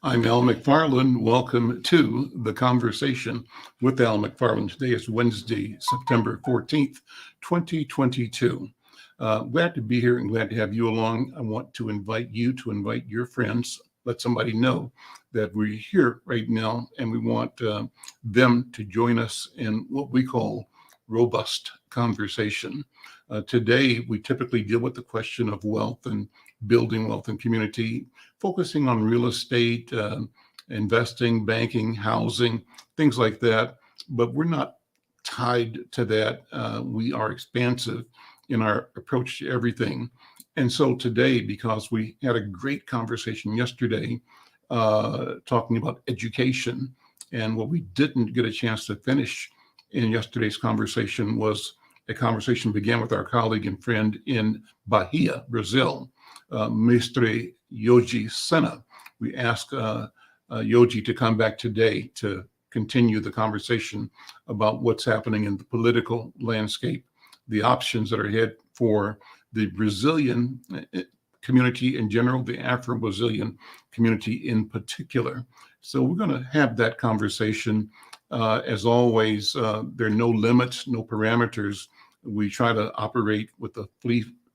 I'm Al McFarlane. Welcome to The Conversation with Al McFarlane. Today is Wednesday, September 14th, 2022. Glad to be here and glad to have you along. I want to invite you to invite your friends. Let somebody know that we're here right now and we want them to join us in what we call robust conversation. Today, we typically deal with the question of wealth and building wealth and community, focusing on real estate, investing, banking, housing, things like that. But we're not tied to that. We are expansive in our approach to everything. And so today, because we had a great conversation yesterday talking about education, and what we didn't get a chance to finish in yesterday's conversation was a conversation began with our colleague and friend in Bahia, Brazil, Mestre Yoji Sena. We asked Yoji to come back today to continue the conversation about what's happening in the political landscape, the options that are ahead for the Brazilian community in general, the Afro-Brazilian community in particular. So we're going to have that conversation. As always, there are no limits, no parameters. We try to operate with a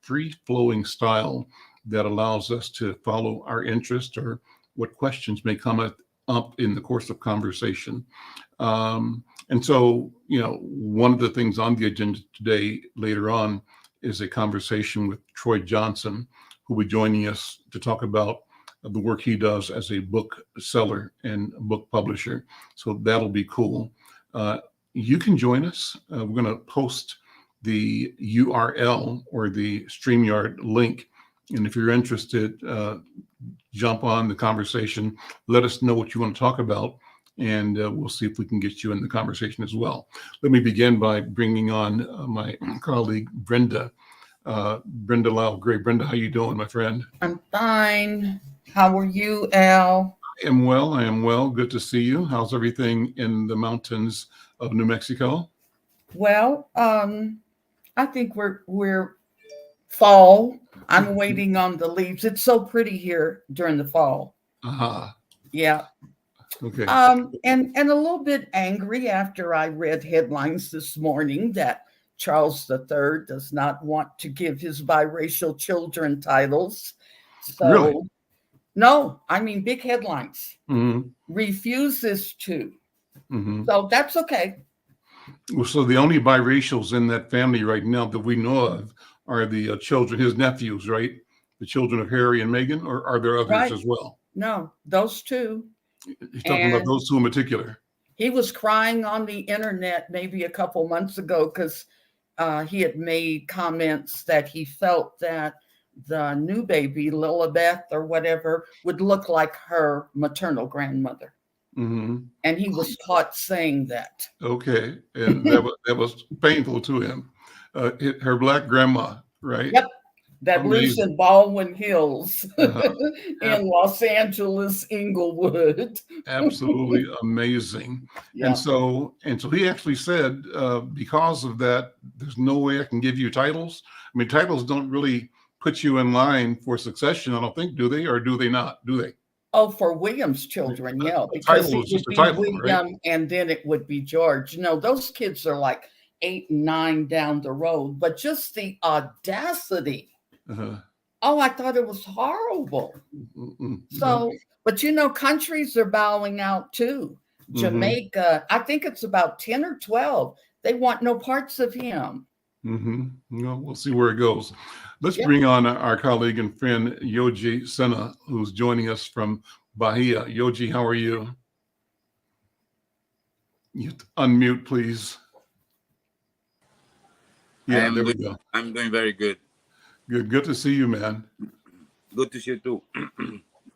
free-flowing style that allows us to follow our interest or what questions may come up in the course of conversation. And so, one of the things on the agenda today, later on, is a conversation with Troy Johnson, who will be joining us to talk about the work he does as a book seller and book publisher. So that'll be cool. You can join us. We're going to post the URL or the StreamYard link. And if you're interested, jump on the conversation. Let us know what you want to talk about, and we'll see if we can get you in the conversation as well. Let me begin by bringing on my colleague, Brenda Lyle-Gray. Brenda, how you doing, my friend? I'm fine. How are you, Al? I am well. Good to see you. How's everything in the mountains of New Mexico? Well, I think we're fall. I'm waiting on the leaves. It's so pretty here during the fall. Aha. Yeah. Okay. And a little bit angry after I read headlines this morning that Charles III does not want to give his biracial children titles. So, really? No, I mean big headlines. Mm-hmm. Refuses to. Mm-hmm. So that's okay. Well, so the only biracials in that family right now that we know of are the children, his nephews, right? The children of Harry and Meghan, or are there others as well? No, those two. He's talking about those two in particular. He was crying on the internet maybe a couple months ago because he had made comments that he felt that the new baby, Lilibeth or whatever, would look like her maternal grandmother. Mm-hmm. And he was caught saying that. Okay. And that was painful to him. Her Black grandma, right? Yep. That lives in Baldwin Hills in Los Angeles, Inglewood. Absolutely amazing. Yeah. And so he actually said, because of that, there's no way I can give you titles. I mean, titles don't really put you in line for succession, I don't think, do they? Or do they not? Do they? Oh, for William's children, yeah. Because it would be William, right? And then it would be George. No, those kids are like 8 and 9 down the road. But just the audacity. Uh-huh. Oh, I thought it was horrible. Mm-hmm. So, but countries are bowing out too. Mm-hmm. Jamaica, I think it's about 10 or 12. They want no parts of him. Mm-hmm. Well, we'll see where it goes. Let's bring on our colleague and friend, Yoji Sena, who's joining us from Bahia. Yoji, how are you? You unmute, please. Yeah, there we go. I'm doing very good. Good to see you, man. Good to see you too.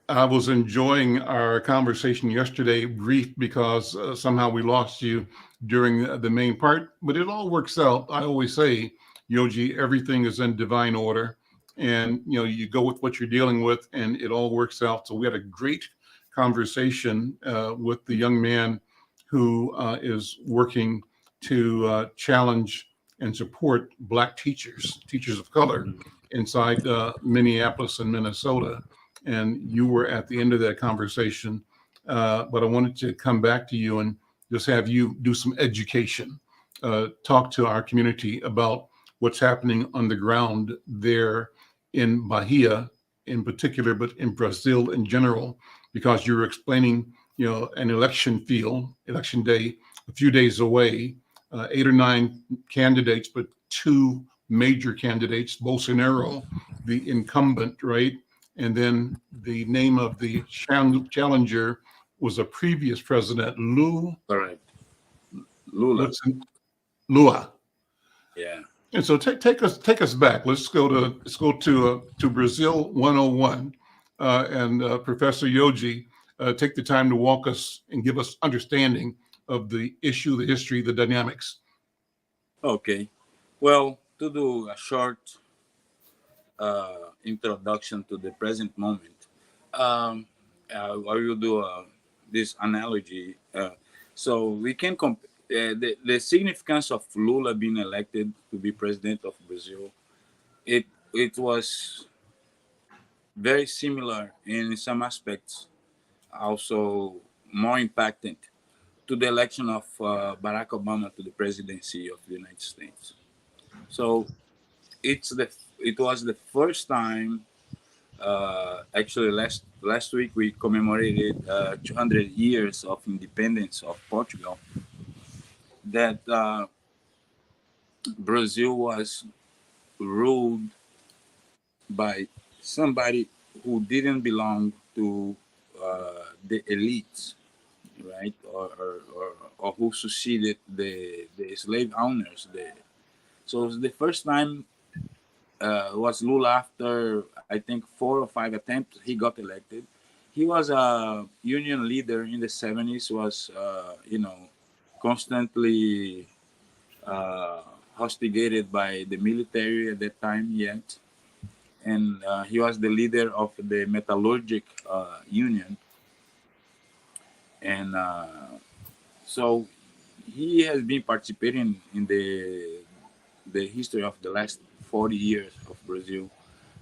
I was enjoying our conversation yesterday, brief because somehow we lost you during the main part, but it all works out. I always say, Yoji, everything is in divine order, and you go with what you're dealing with, and it all works out. So we had a great conversation with the young man who is working to challenge and support Black teachers of color inside Minneapolis and Minnesota. And you were at the end of that conversation but I wanted to come back to you and just have you do some education, talk to our community about what's happening on the ground there in Bahia in particular, but in Brazil in general, because you're explaining, an election day, a few days away, 8 or 9 candidates, but 2 major candidates, Bolsonaro, the incumbent, right? And then the name of the challenger was a previous president, Correct. Lula. Lua. Yeah. And so take us back. Let's go to Brazil 101, and Professor Yogi, take the time to walk us and give us understanding of the issue, the history, the dynamics. Okay. Well, to do a short introduction to the present moment, I will do this analogy. So we can the significance of Lula being elected to be president of Brazil. It was very similar in some aspects, also more impacting to the election of Barack Obama to the presidency of the United States. So it was the first time. Actually, last week we commemorated 200 years of independence of Portugal. That Brazil was ruled by somebody who didn't belong to the elites, right? Or who succeeded the slave owners. So it was the first time was Lula. After I think 4 or 5 attempts, he got elected. He was a union leader in the 70s. Was constantly hostigated by the military at that time yet, and he was the leader of the metallurgic union, and so he has been participating in the history of the last 40 years of Brazil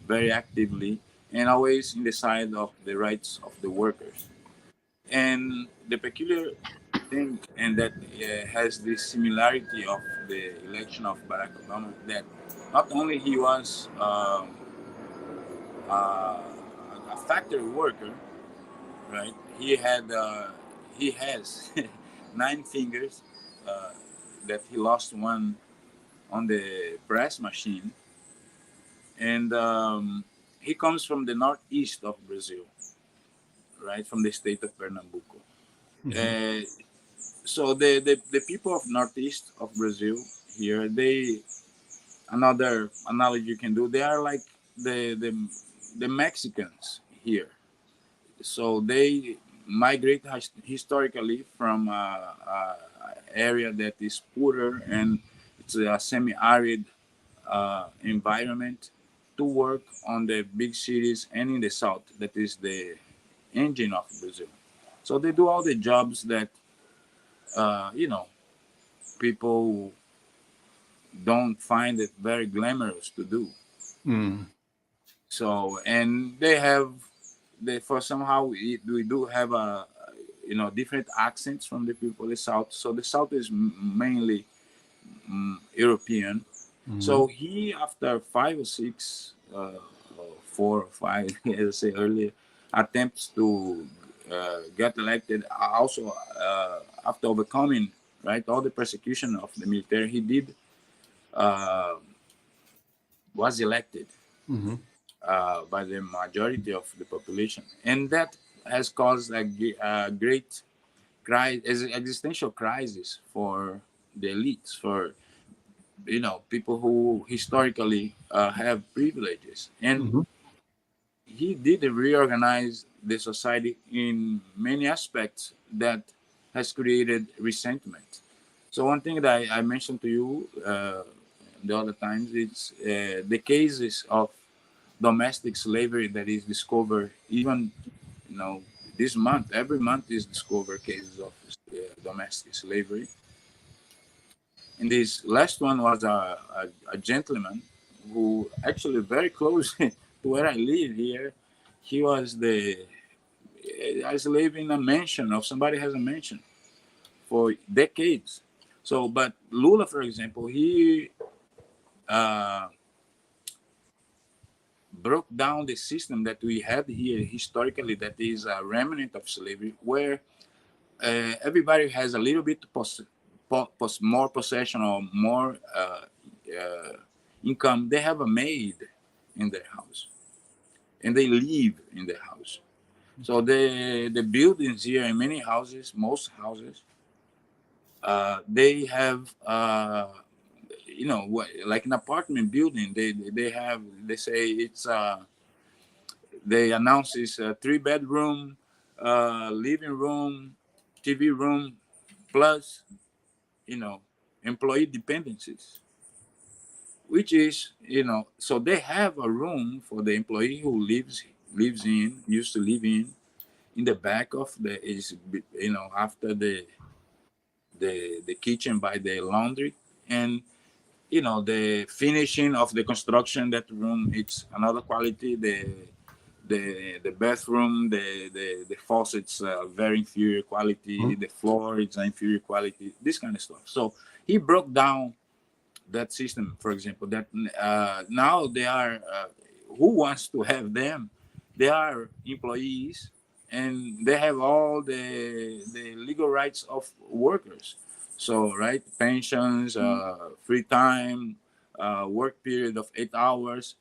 very actively, and always in the side of the rights of the workers. And the peculiar thing, and that has this similarity of the election of Barack Obama, that not only he was a factory worker, right? He has 9 fingers that he lost one on the press machine, and he comes from the northeast of Brazil, right, from the state of Pernambuco. Mm-hmm. So the people of northeast of Brazil here, they, another analogy you can do, they are like the Mexicans here. So they migrate historically from a area that is poorer and it's a semi-arid environment to work on the big cities and in the south, that is the engine of Brazil. So they do all the jobs that people don't find it very glamorous to do. Mm. So, and they have, for somehow we do have a different accents from the people in the south. So the south is mainly European. Mm-hmm. So he, after 5 or 6, 4 or 5, as I said earlier, attempts to get elected, also after overcoming, right, all the persecution of the military, he did was elected. Mm-hmm. By the majority of the population, and that has caused a great existential crisis for the elites, for people who historically have privileges, and Mm-hmm. he did reorganize the society in many aspects that has created resentment. So one thing that I mentioned to you the other times, it's the cases of domestic slavery that is discovered even this month. Every month is discovered cases of domestic slavery, and this last one was a gentleman who actually very close to where I live here. He was has lived in a mansion, or somebody has a mansion for decades. So, but Lula, for example, he uh, broke down the system that we had here historically, that is a remnant of slavery, where everybody has a little bit more possession or more income. They have a maid in their house, and they live in the house. So the buildings here, in many houses, most houses, they have like an apartment building. They say it's they announce it's a 3-bedroom, living room, TV room, plus employee dependencies, which is so they have a room for the employee who used to live in the back of the is after the kitchen by the laundry, and the finishing of the construction, that room, it's another quality. The bathroom, the faucets very inferior quality, the floor is inferior quality, this kind of stuff. So he broke down that system, for example, that now they are who wants to have them, they are employees, and they have all the legal rights of workers. So right, pensions, free time, work period of 8 hours,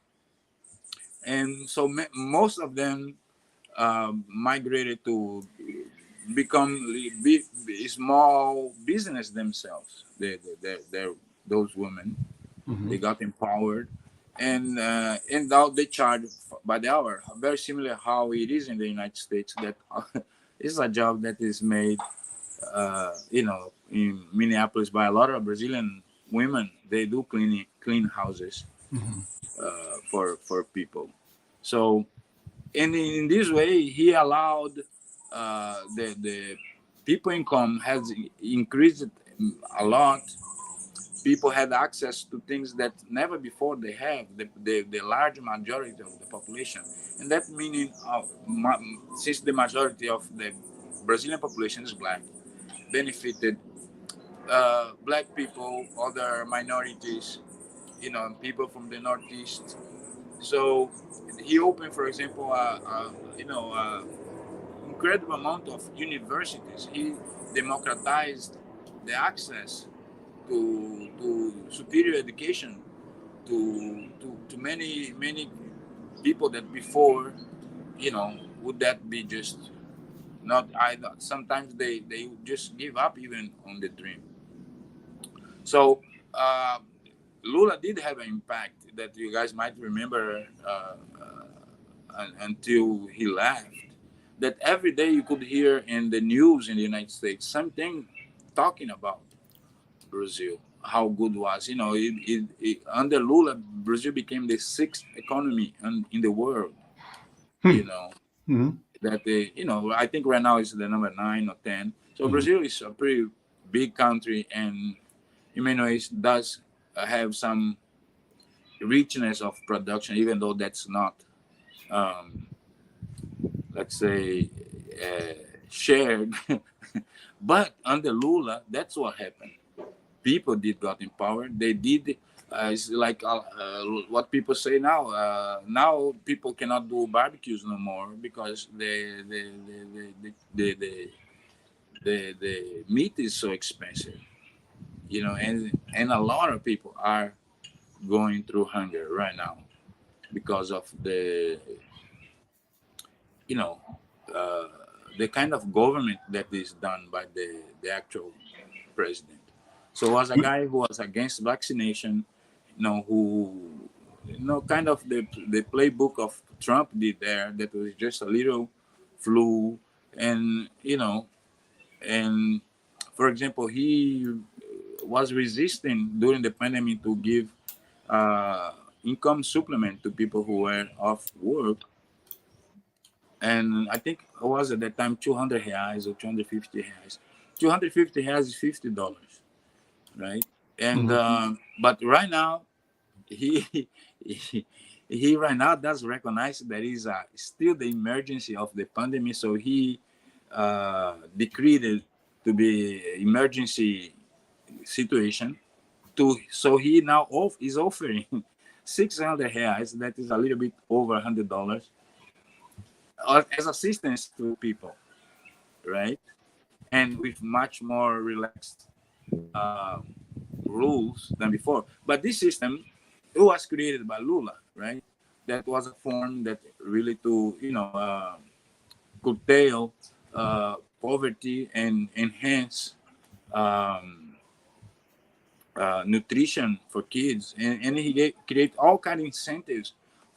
and so most of them migrated to become small business themselves. Those women, they got empowered, and now they charge by the hour. Very similar how it is in the United States. That is a job that is made, in Minneapolis by a lot of Brazilian women. They do clean houses for people. So, and in this way, he allowed the people income has increased a lot. People had access to things that never before they have, the large majority of the population. And that meaning, since the majority of the Brazilian population is black, benefited black people, other minorities, people from the Northeast. So he opened, for example, incredible amount of universities. He democratized the access to superior education to many people that before, would that be just not either. Sometimes they just give up even on the dream. So Lula did have an impact that you guys might remember until he left. That every day you could hear in the news in the United States something talking about Brazil, how good was. Under Lula, Brazil became the 6th economy in the world. That I think right now is the number 9 or 10. So Brazil is a pretty big country, and in many ways does have some richness of production, even though that's not, let's say, shared. But under Lula, that's what happened. People did got empowered. They did. It's like what people say now. Now people cannot do barbecues no more because the meat is so expensive. And a lot of people are going through hunger right now because of you know the kind of government that is done by the actual president. So as a guy who was against vaccination, who kind of the playbook of Trump did there, that was just a little flu, and and for example, he was resisting during the pandemic to give income supplement to people who were off work. And I think it was at that time 200 reais or 250 reais. 250 reais is $50, right? And but right now, he he right now does recognize there is still the emergency of the pandemic, so he decreed it to be emergency situation. So he now is offering 600 reais, that is a little bit over $100, as assistance to people, right? And with much more relaxed uh, rules than before. But this system, it was created by Lula, right? That was a form that really to curtail poverty and enhance um, nutrition for kids, and he create all kind of incentives,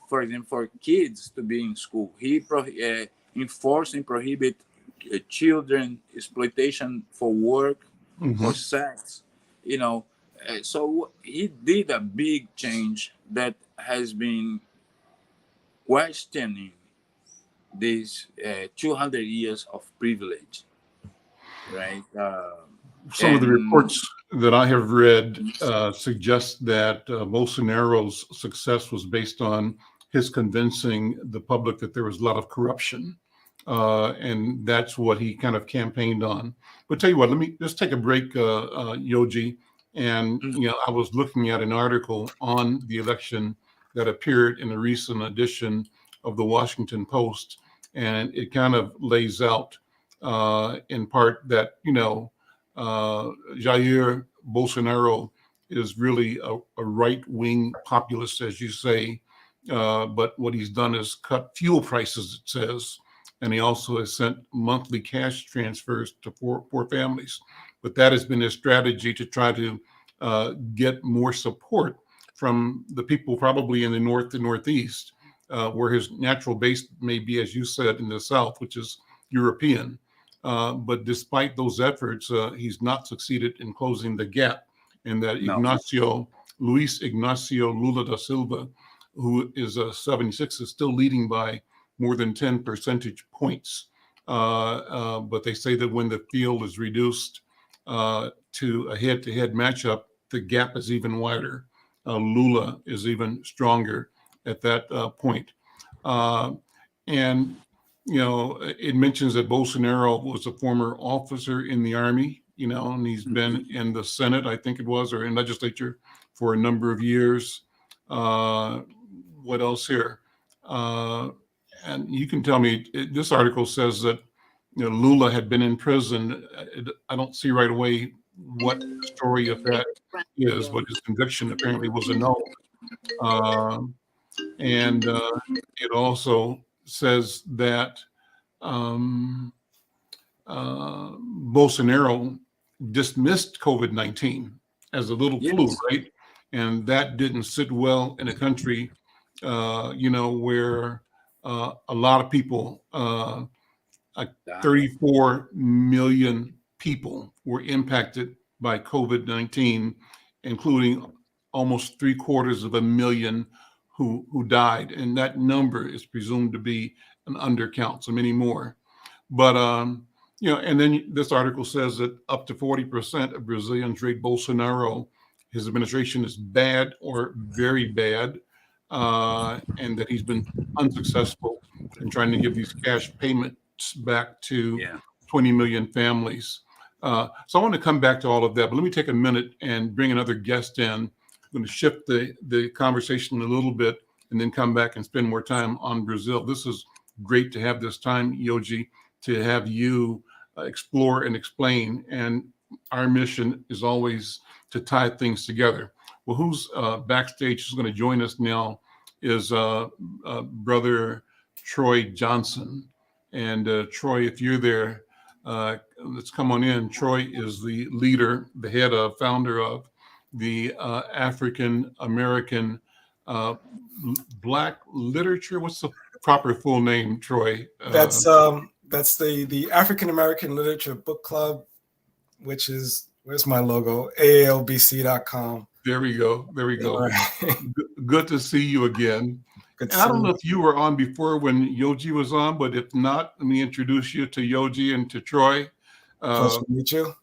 for example, for kids to be in school. He enforce and prohibit children exploitation for work, for sex, you know. So he did a big change that has been questioning these 200 years of privilege, right? Some of the reports that I have read suggest that Bolsonaro's success was based on his convincing the public that there was a lot of corruption. And that's what he kind of campaigned on. But tell you what, let me just take a break, Yoji. And, I was looking at an article on the election that appeared in a recent edition of the Washington Post. And it kind of lays out in part that, Jair Bolsonaro is really a right-wing populist, as you say. But what he's done is cut fuel prices, it says. And he also has sent monthly cash transfers to poor families. But that has been his strategy to try to get more support from the people probably in the North and Northeast, where his natural base may be, as you said, in the South, which is European. But despite those efforts, he's not succeeded in closing the gap. And that Luis Ignacio Lula da Silva, who is 76, is still leading by more than 10 percentage points. But they say that when the field is reduced to a head-to-head matchup, the gap is even wider. Lula is even stronger at that point. And, it mentions that Bolsonaro was a former officer in the army, and he's been in the Senate, I think it was, or in legislature for a number of years. What else here? And you can tell me, this article says that Lula had been in prison. I don't see right away what the story of that is, but his conviction apparently was a no. And it also says that Bolsonaro dismissed COVID-19 as a little flu, right? And that didn't sit well in a country, where a lot of people, 34 million people were impacted by COVID-19, including almost 750,000 who died. And that number is presumed to be an undercount, so many more. But, and then this article says that up to 40% of Brazilians rate Bolsonaro, his administration, is bad or very bad, and that he's been unsuccessful in trying to give these cash payments back to 20 million families. So I want to come back to all of that, but let me take a minute and bring another guest in. I'm going to shift the conversation a little bit and then come back and spend more time on Brazil. This is great to have this time, Yoji, to have you explore and explain. And our mission is always to tie things together. Well, who's backstage who's going to join us now is Brother Troy Johnson. And Troy, if you're there, let's come on in. Troy is the leader, the head of, founder of the African American Black Literature. What's the proper full name, Troy? That's the African American Literature Book Club, which is, where's my logo? AALBC.com. There we go. Right. Good to see you again. I don't know if you were on before when Yoji was on, but if not, let me introduce you to Yoji and to Troy. Pleasure to meet you.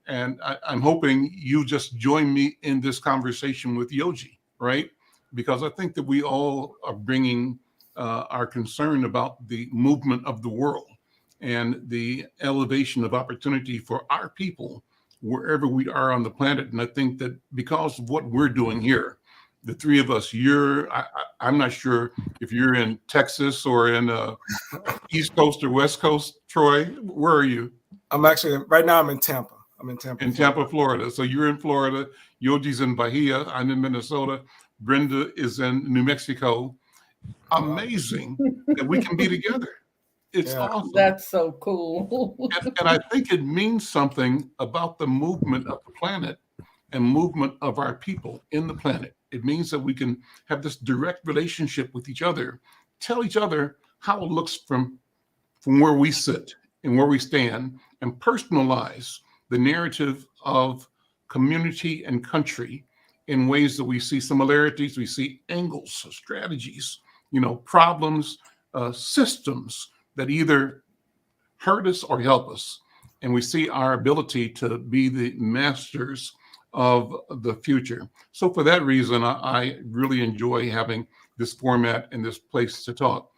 And I'm hoping you just join me in this conversation with Yoji, right? because I think that we all are bringing our concern about the movement of the world and the elevation of opportunity for our people wherever we are on the planet. And I think that because of what we're doing here, the three of us, I'm not sure if you're in Texas or in East Coast or West Coast. Troy, where are you? I'm actually, right now I'm in Tampa. In Tampa, Florida. So you're in Florida. Yogi's in Bahia. I'm in Minnesota. Brenda is in New Mexico. Amazing that we can be together. It's awesome. That's so cool. and I think it means something about the movement of the planet and movement of our people in the planet. It means that we can have this direct relationship with each other, tell each other how it looks from where we sit and where we stand, and personalize the narrative of community and country in ways that we see similarities, we see angles, strategies, problems, systems that either hurt us or help us. And we see our ability to be the masters of the future. So for that reason, I really enjoy having this format and this place to talk.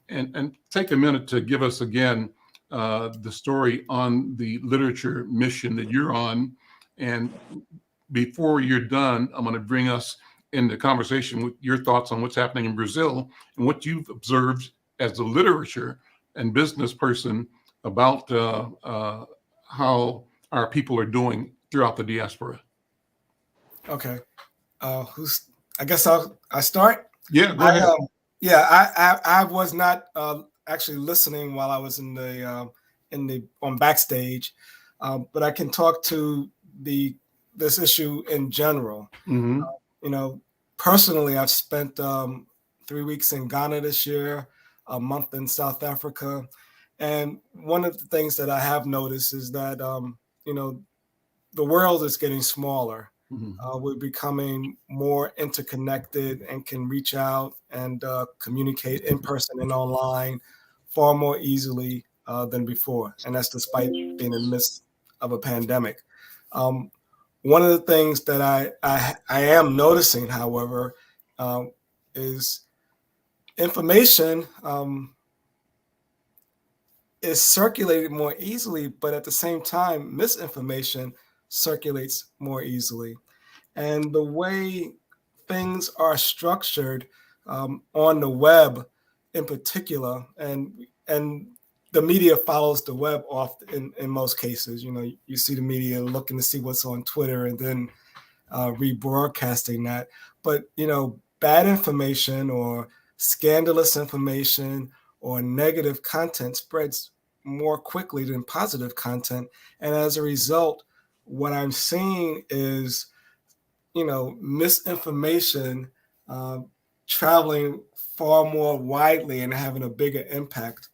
And take a minute to give us again the story on the literature mission that you're on. And before you're done, I'm going to bring us into conversation with your thoughts on what's happening in Brazil and what you've observed as a literature and business person about how our people are doing throughout the diaspora. Okay. I guess I start? Yeah, go ahead. I was not actually listening while I was on backstage, but I can talk to this issue in general. Mm-hmm. Personally, I've spent 3 weeks in Ghana this year, a month in South Africa, and one of the things that I have noticed is that the world is getting smaller. Mm-hmm. We're becoming more interconnected and can reach out and communicate in person and online far more easily than before. And that's despite being in the midst of a pandemic. One of the things that I am noticing, however, is information is circulated more easily, but at the same time, misinformation circulates more easily. And the way things are structured on the web in particular, and the media follows the web often in most cases. You see the media looking to see what's on Twitter and then rebroadcasting that. But, bad information or scandalous information or negative content spreads more quickly than positive content. And as a result, what I'm seeing is, misinformation traveling far more widely and having a bigger impact.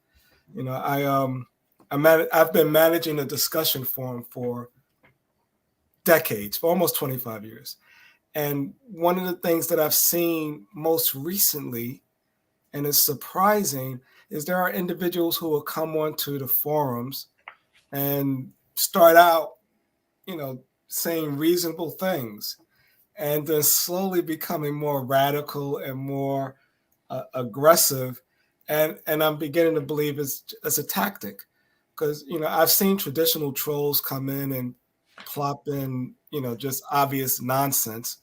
I've been managing a discussion forum for decades, for almost 25 years. And one of the things that I've seen most recently, and it's surprising, is there are individuals who will come onto the forums and start out, saying reasonable things, and then slowly becoming more radical and more aggressive. And I'm beginning to believe it's a tactic, because, I've seen traditional trolls come in and plop in, just obvious nonsense.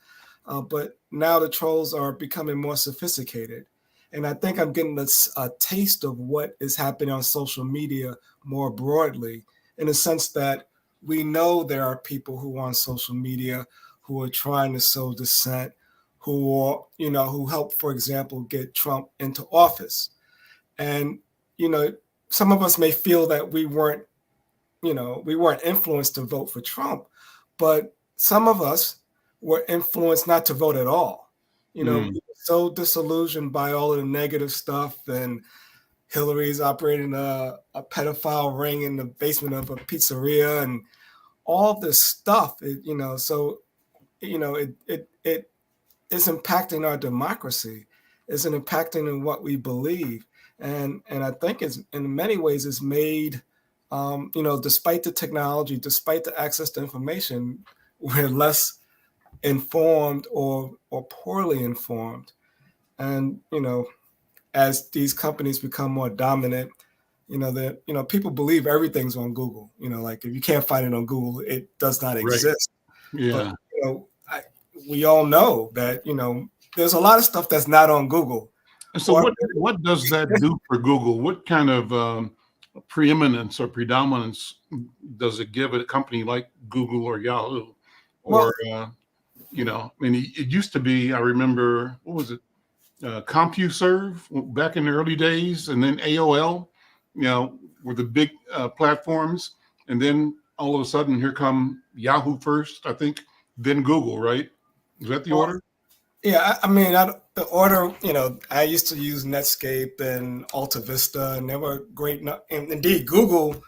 But now the trolls are becoming more sophisticated. And I think I'm getting a taste of what is happening on social media more broadly, in the sense that we know there are people who are on social media who are trying to sow dissent, who helped, for example, get Trump into office. And, some of us may feel that we weren't influenced to vote for Trump, but some of us were influenced not to vote at all. We were so disillusioned by all of the negative stuff, and Hillary's operating a pedophile ring in the basement of a pizzeria and all this stuff. It is impacting our democracy. It's impacting in what we believe. And I think it's in many ways it's made, despite the technology, despite the access to information, we're less informed or poorly informed. And, as these companies become more dominant, people believe everything's on Google. Like if you can't find it on Google, it does not exist. Yeah. But, we all know that, there's a lot of stuff that's not on Google. And so what does that do for Google? What kind of preeminence or predominance does it give a company like Google or Yahoo? Or, it used to be, I remember, what was it? CompuServe back in the early days, and then AOL, were the big platforms. And then all of a sudden, here come Yahoo first, I think, then Google, right? Is that the order? Yeah, the order, I used to use Netscape and Alta Vista, and they were great. And indeed, Google,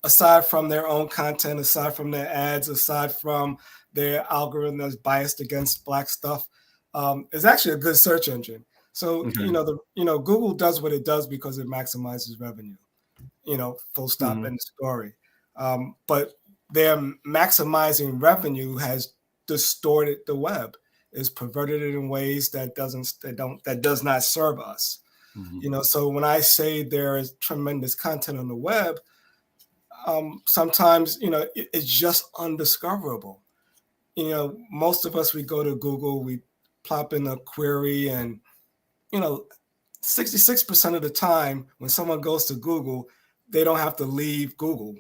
aside from their own content, aside from their ads, aside from their algorithm that's biased against Black stuff, is actually a good search engine. So, Google does what it does because it maximizes revenue, full stop, end of story. But their maximizing revenue has distorted the web, is perverted it in ways that does not serve us. So when I say there is tremendous content on the web, sometimes it's just undiscoverable. Most of us, we go to Google, we plop in a query, and 66% of the time when someone goes to Google, they don't have to leave Google,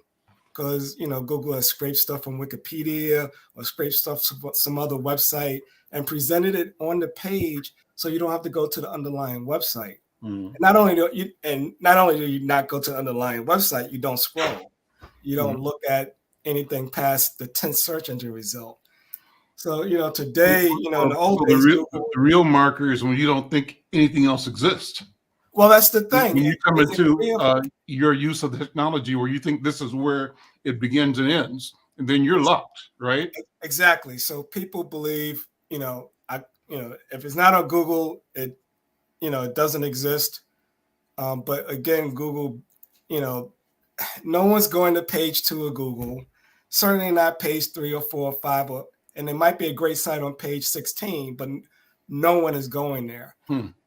because Google has scraped stuff from Wikipedia or scraped stuff from some other website and presented it on the page, so you don't have to go to the underlying website. And not only do you not go to the underlying website, you don't scroll, you don't look at anything past the 10th search engine result. So today, in the old days, the real marker is when you don't think anything else exists. Well, that's the thing. When you come into your use of technology where you think this is where it begins and ends, and then you're locked, right? Exactly. So people believe, if it's not on Google, it doesn't exist. But again, Google, no one's going to page 2 of Google, certainly not page 3 or 4 or 5, and it might be a great site on page 16, but no one is going there.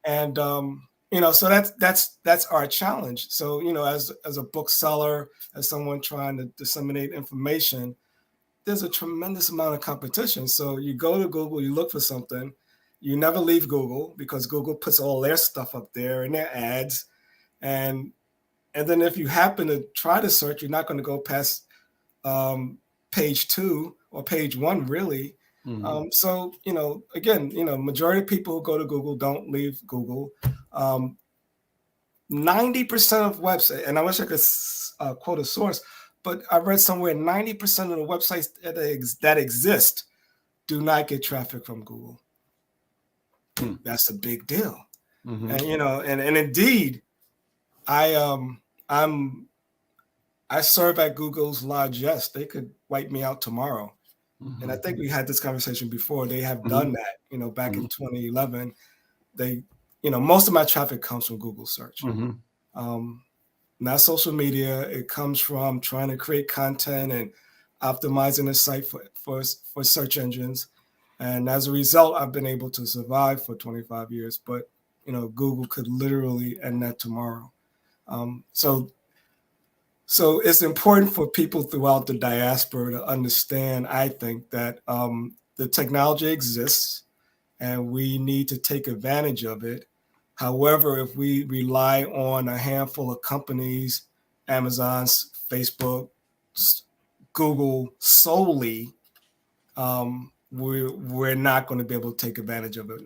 And so that's our challenge. So as a bookseller, as someone trying to disseminate information, there's a tremendous amount of competition. So you go to Google, you look for something, you never leave Google because Google puts all their stuff up there and their ads, and then if you happen to try to search, you're not going to go past page 2 or page 1, really. So again, majority of people who go to Google don't leave Google. 90% of websites, and I wish I could quote a source, but I read somewhere 90% of the websites that exist do not get traffic from Google. That's a big deal. And and indeed, I serve at Google's largesse. They could wipe me out tomorrow. And I think we had this conversation before. They have done that, back in 2011. They, most of my traffic comes from Google search. Not social media. It comes from trying to create content and optimizing the site for search engines. And as a result, I've been able to survive for 25 years. But, Google could literally end that tomorrow. So it's important for people throughout the diaspora to understand, I think, that the technology exists and we need to take advantage of it. However, if we rely on a handful of companies, Amazon, Facebook, Google solely, we're not going to be able to take advantage of it.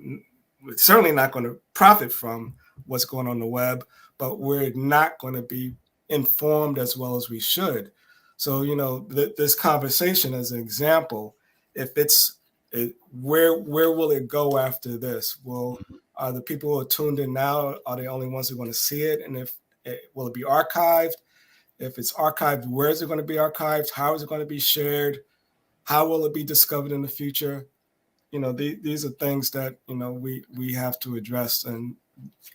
We're certainly not going to profit from what's going on the web, but we're not going to be informed as well as we should. So, this conversation as an example, if where will it go after this? Well, are the people who are tuned in now, are the only ones who are going to see it? And will it be archived? If it's archived, where is it going to be archived? How is it going to be shared? How will it be discovered in the future? These are things that, we have to address, and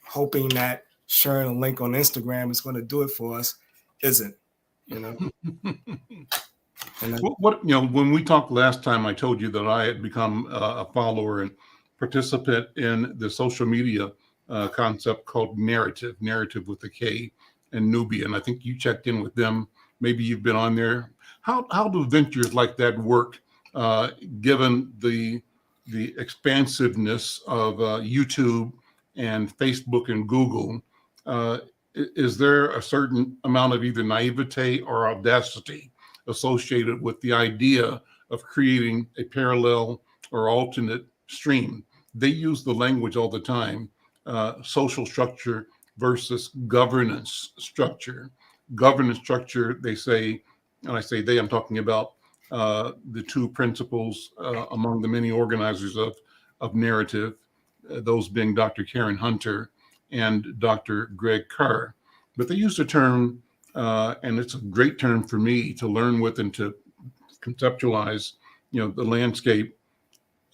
hoping that sharing a link on Instagram is going to do it for us isn't. And when we talked last time, I told you that I had become a follower and participant in the social media concept called narrative with a K, and Nubia. And I think you checked in with them. Maybe you've been on there. How do ventures like that work, given the expansiveness of YouTube and Facebook and Google? Is there a certain amount of either naivete or audacity associated with the idea of creating a parallel or alternate stream? They use the language all the time, social structure versus governance structure. Governance structure, they say, and I say they, I'm talking about the two principles among the many organizers of narrative, those being Dr. Karen Hunter and Dr. Greg Carr. But they use the term, and it's a great term for me to learn with and to conceptualize, the landscape.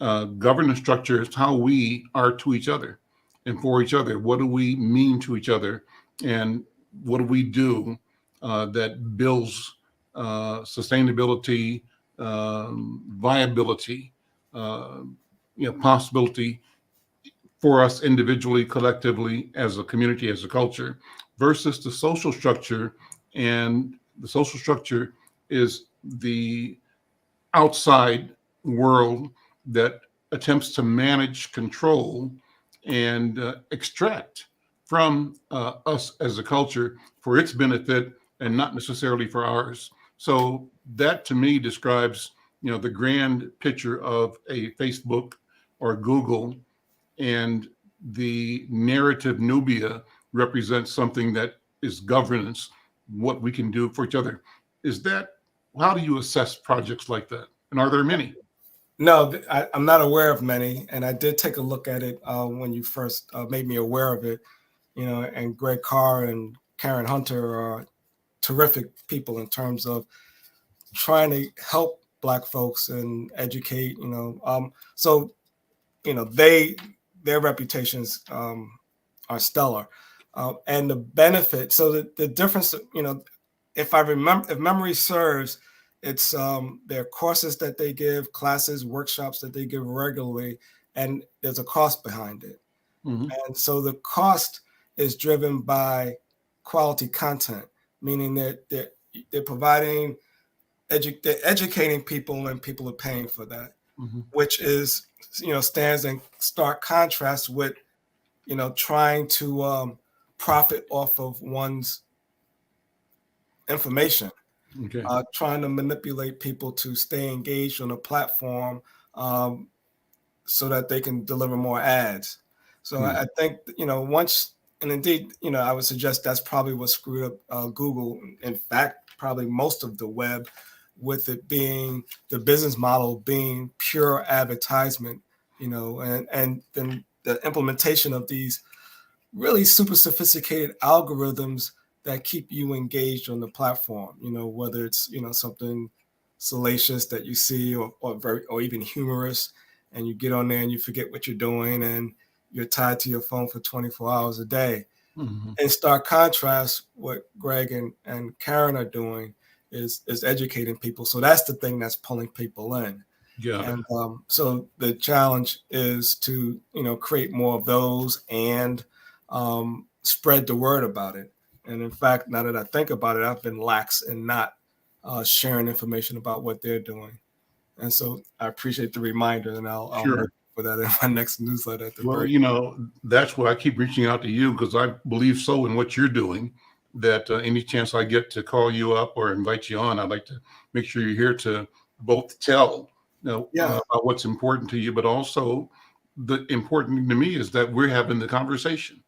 Governance structure is how we are to each other and for each other. What do we mean to each other, and what do we do that builds sustainability, viability, possibility for us individually, collectively, as a community, as a culture, versus the social structure. And the social structure is the outside world that attempts to manage, control, and extract from us as a culture for its benefit and not necessarily for ours. So that to me describes, the grand picture of a Facebook or Google, and the narrative Nubia represents something that is governance, what we can do for each other. How do you assess projects like that? And are there many? No, I'm not aware of many. And I did take a look at it when you first made me aware of it, and Greg Carr and Karen Hunter are terrific people in terms of trying to help Black folks and educate, so, their reputations are stellar. And the benefit, so the difference, if memory serves, it's their courses that they give, classes, workshops that they give regularly, and there's a cost behind it. Mm-hmm. And so the cost is driven by quality content, meaning that they're providing, they're educating people, and people are paying for that, mm-hmm. which is, stands in stark contrast with, trying to profit off of one's information. Okay. Trying to manipulate people to stay engaged on a platform so that they can deliver more ads. So I think, once, and indeed, I would suggest that's probably what screwed up Google. In fact, probably most of the web, with it being the business model being pure advertisement, and then the implementation of these really super sophisticated algorithms that keep you engaged on the platform, whether it's, something salacious that you see or even humorous, and you get on there and you forget what you're doing and you're tied to your phone for 24 hours a day. Mm-hmm. In stark contrast, what Greg and Karen are doing is educating people. So that's the thing that's pulling people in. Yeah. And so the challenge is to, create more of those and spread the word about it. And in fact, now that I think about it, I've been lax in not sharing information about what they're doing. And so I appreciate the reminder, and I'll look for that in my next newsletter. At the break. That's why I keep reaching out to you, because I believe so in what you're doing, that any chance I get to call you up or invite you on, I'd like to make sure you're here to both tell about what's important to you, but also the important thing to me is that we're having the conversation,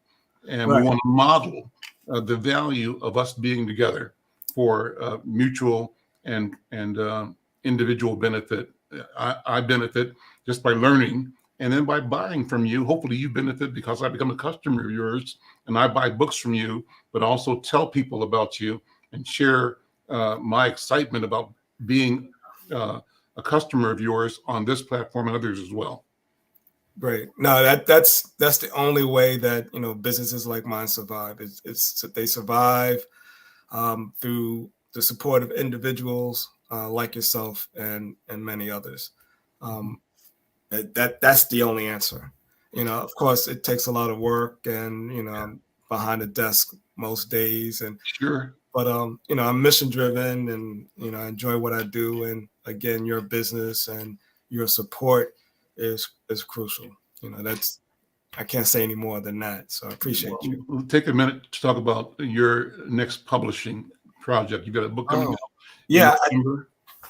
and we want to model the value of us being together for mutual and individual benefit. I benefit just by learning, and then by buying from you. Hopefully you benefit because I become a customer of yours and I buy books from you, but also tell people about you and share my excitement about being a customer of yours on this platform and others as well. Great. No, that's the only way that businesses like mine survive. They survive through the support of individuals, like yourself and many others. That's the only answer. Of course, it takes a lot of work, and I'm behind the desk most days, and sure. But I'm mission driven, and I enjoy what I do. And again, your business and your support is crucial. I can't say any more than that. So I appreciate you. We'll take a minute to talk about your next publishing project. You've got a book coming out. Yeah.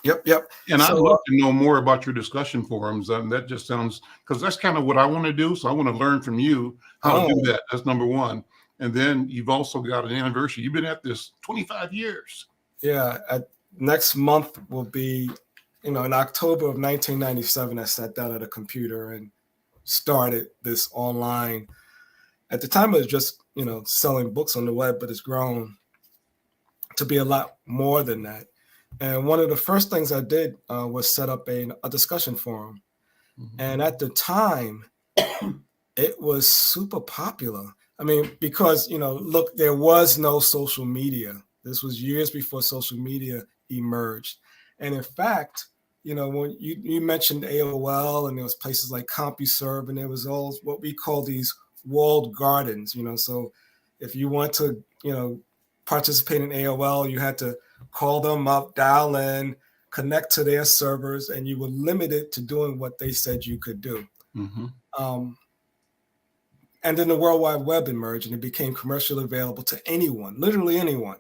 Yep. And I'd love to know more about your discussion forums. That just sounds, because that's kind of what I want to do. So I want to learn from you how to do that. That's number one. And then you've also got an anniversary. You've been at this 25 years. Yeah. Next month will be, in October of 1997, I sat down at a computer and started this online. At the time, it was just, selling books on the web, but it's grown to be a lot more than that. And one of the first things I did was set up a discussion forum. Mm-hmm. And at the time, it was super popular. I mean, because, look, there was no social media. This was years before social media emerged. And in fact, when you mentioned AOL, and there was places like CompuServe, and there was all what we call these walled gardens, so if you want to, participate in AOL, you had to call them up, dial in, connect to their servers, and you were limited to doing what they said you could do. Mm-hmm. And then the World Wide Web emerged, and it became commercially available to anyone, literally anyone.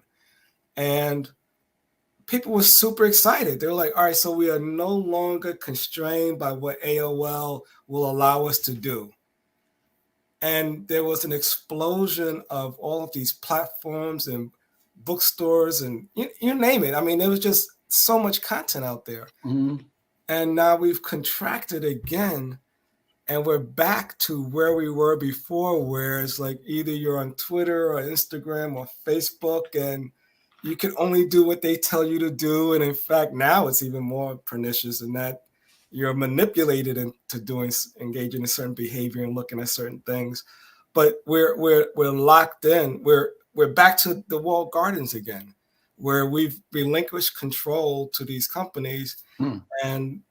And people were super excited. They were like, all right, so we are no longer constrained by what AOL will allow us to do. And there was an explosion of all of these platforms and bookstores and you name it. I mean, there was just so much content out there. Mm-hmm. And now we've contracted again, and we're back to where we were before, where it's like either you're on Twitter or Instagram or Facebook, and you can only do what they tell you to do. And in fact, now it's even more pernicious in that you're manipulated into engaging in certain behavior and looking at certain things. But we're locked in. We're back to the walled gardens again, where we've relinquished control to these companies. And,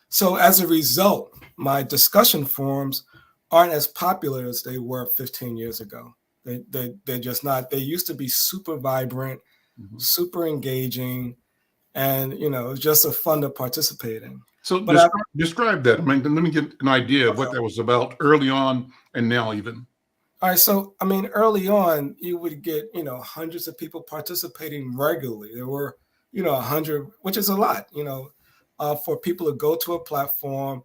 so as a result, my discussion forums aren't as popular as they were 15 years ago. They're just not. They used to be super vibrant, mm-hmm. super engaging, and, it's just a fun to participate in. So describe that. I mean, let me get an idea of what that was about early on and now even. All right. So, I mean, early on, you would get, hundreds of people participating regularly. There were, 100, which is a lot, for people to go to a platform,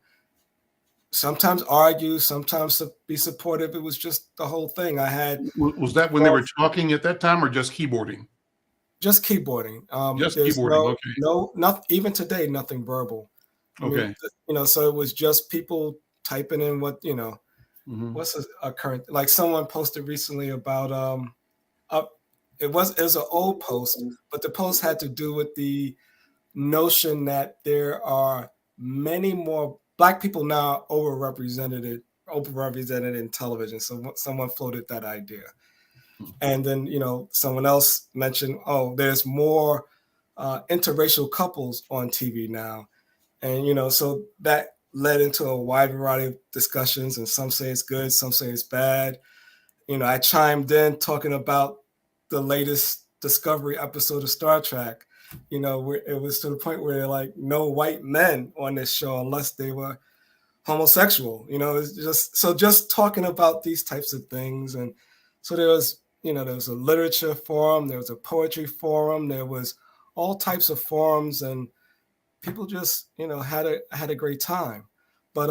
sometimes argue, sometimes be supportive. It was just the whole thing. Was that when they were talking at that time or just keyboarding? Just keyboarding. Just keyboarding. Not even today, nothing verbal. Okay. I mean, so it was just people typing in what, mm-hmm. what's a current, like someone posted recently about, it was an old post, but the post had to do with the notion that there are many more Black people now overrepresented in television. So someone floated that idea. And then, someone else mentioned, there's more interracial couples on TV now. And, so that led into a wide variety of discussions, and some say it's good, some say it's bad. I chimed in talking about the latest Discovery episode of Star Trek, where it was to the point where like no white men on this show unless they were homosexual. It's just talking about these types of things. And so there was a literature forum, there was a poetry forum, there was all types of forums, and people just, had a great time. But,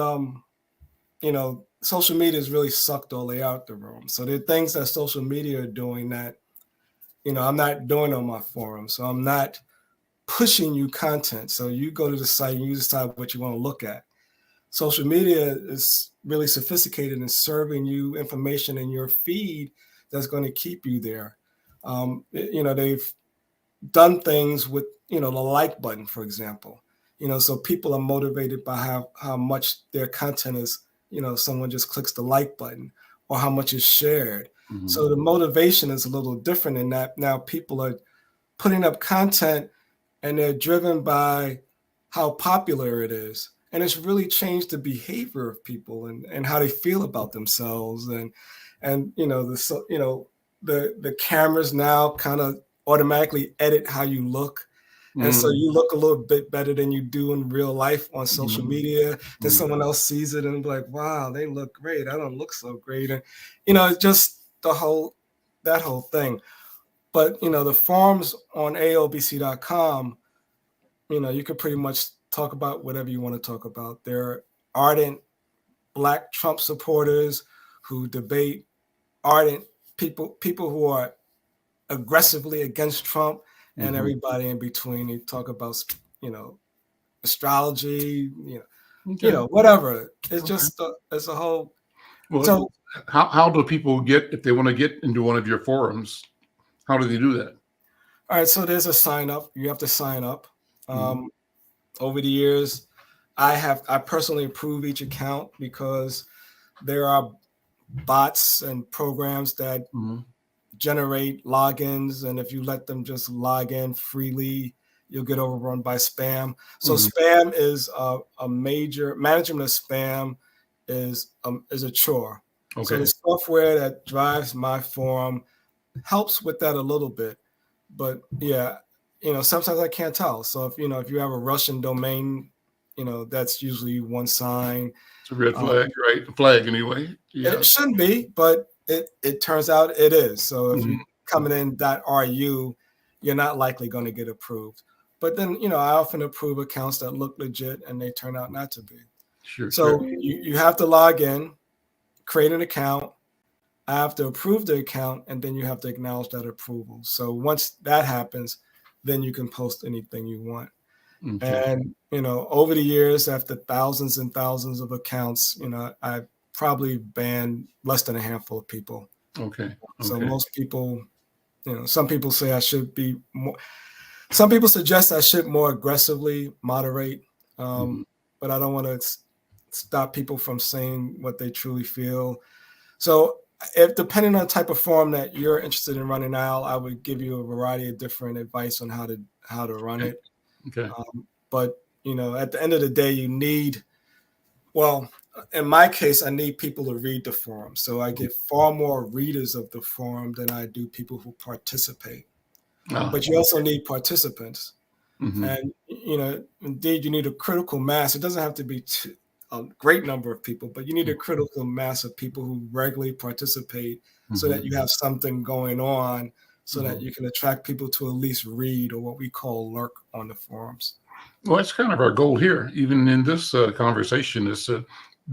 social media has really sucked all the way out the room. So there are things that social media are doing that, I'm not doing on my forum. So I'm not pushing you content. So you go to the site and you decide what you want to look at. Social media is really sophisticated in serving you information in your feed that's going to keep you there. They've done things with, the like button, for example. So people are motivated by how much their content is, someone just clicks the like button or how much is shared. Mm-hmm. So the motivation is a little different in that now people are putting up content and they're driven by how popular it is. And it's really changed the behavior of people and how they feel about themselves. And the cameras now kind of automatically edit how you look. And so you look a little bit better than you do in real life on social media. Then someone else sees it and be like, wow, they look great. I don't look so great. And, it's just that whole thing. But, the forums on AOBC.com, you could pretty much talk about whatever you want to talk about. There are ardent Black Trump supporters who debate, ardent people who are aggressively against Trump, and everybody in between. They talk about, astrology, whatever. It's just it's a whole. Well, so how do people if they want to get into one of your forums, how do they do that? All right, so there's a sign up. You have to sign up. Over the years, I personally approve each account because there are bots and programs that generate logins, and if you let them just log in freely, you'll get overrun by spam. So spam is a major management of spam is a chore. Okay. So the software that drives my forum helps with that a little bit, but yeah, sometimes I can't tell. So if you have a Russian domain, that's usually one sign. It's a red flag, right? A flag anyway. Yeah. It shouldn't be, but it turns out it is. So if you coming in .ru, you're not likely going to get approved. But then, I often approve accounts that look legit and they turn out not to be. Sure. So you have to log in, create an account. I have to approve the account, and then you have to acknowledge that approval. So once that happens, then you can post anything you want. And, over the years, after thousands and thousands of accounts, I probably banned less than a handful of people. Okay. So most people, some people say I should be more, some people suggest I should more aggressively moderate, but I don't want to stop people from saying what they truly feel. So if depending on the type of forum that you're interested in running out, I would give you a variety of different advice on how to run it. Okay. But at the end of the day, you need, in my case, I need people to read the forum. So I get far more readers of the forum than I do people who participate. But you also need participants. And, indeed, you need a critical mass. It doesn't have to be a great number of people, but you need a critical mass of people who regularly participate so that you have something going on, so that you can attract people to at least read, or what we call lurk, on the forums. Well, that's kind of our goal here, even in this conversation, is to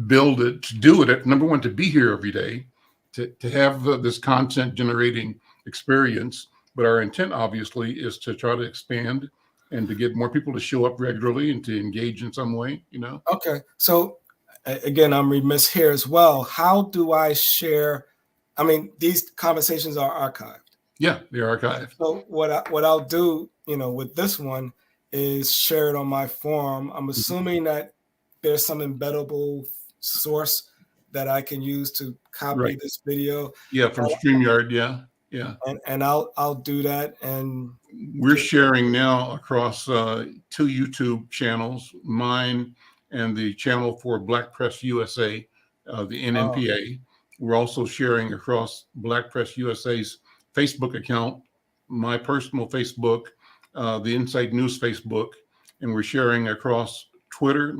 build it, to do it. Number one, to be here every day, to have this content generating experience. But our intent, obviously, is to try to expand and to get more people to show up regularly and to engage in some way, Okay. So again, I'm remiss here as well. How do I share? I mean, these conversations are archived. Yeah, they're archived. So what I'll do, with this one is share it on my forum. I'm assuming that there's some embeddable source that I can use to copy this video. Yeah, from StreamYard. Yeah. Yeah. And I'll do that. And we're sharing now across 2 YouTube channels, mine and the channel for Black Press USA, the NNPA. We're also sharing across Black Press USA's Facebook account, my personal Facebook, the Insight News Facebook, and we're sharing across Twitter,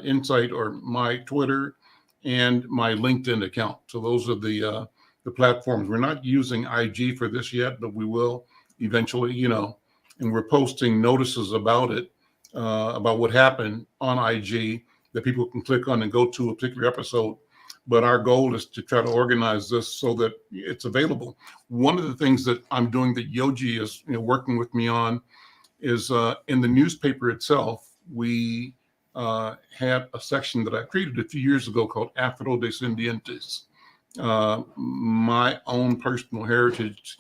Insight, or my Twitter, and my LinkedIn account. So those are the platforms. We're not using IG for this yet, but we will eventually, and we're posting notices about it, about what happened on IG that people can click on and go to a particular episode. But our goal is to try to organize this so that it's available. One of the things that I'm doing that Yogi is working with me on is in the newspaper itself, we had a section that I created a few years ago called Afrodescendientes. My own personal heritage,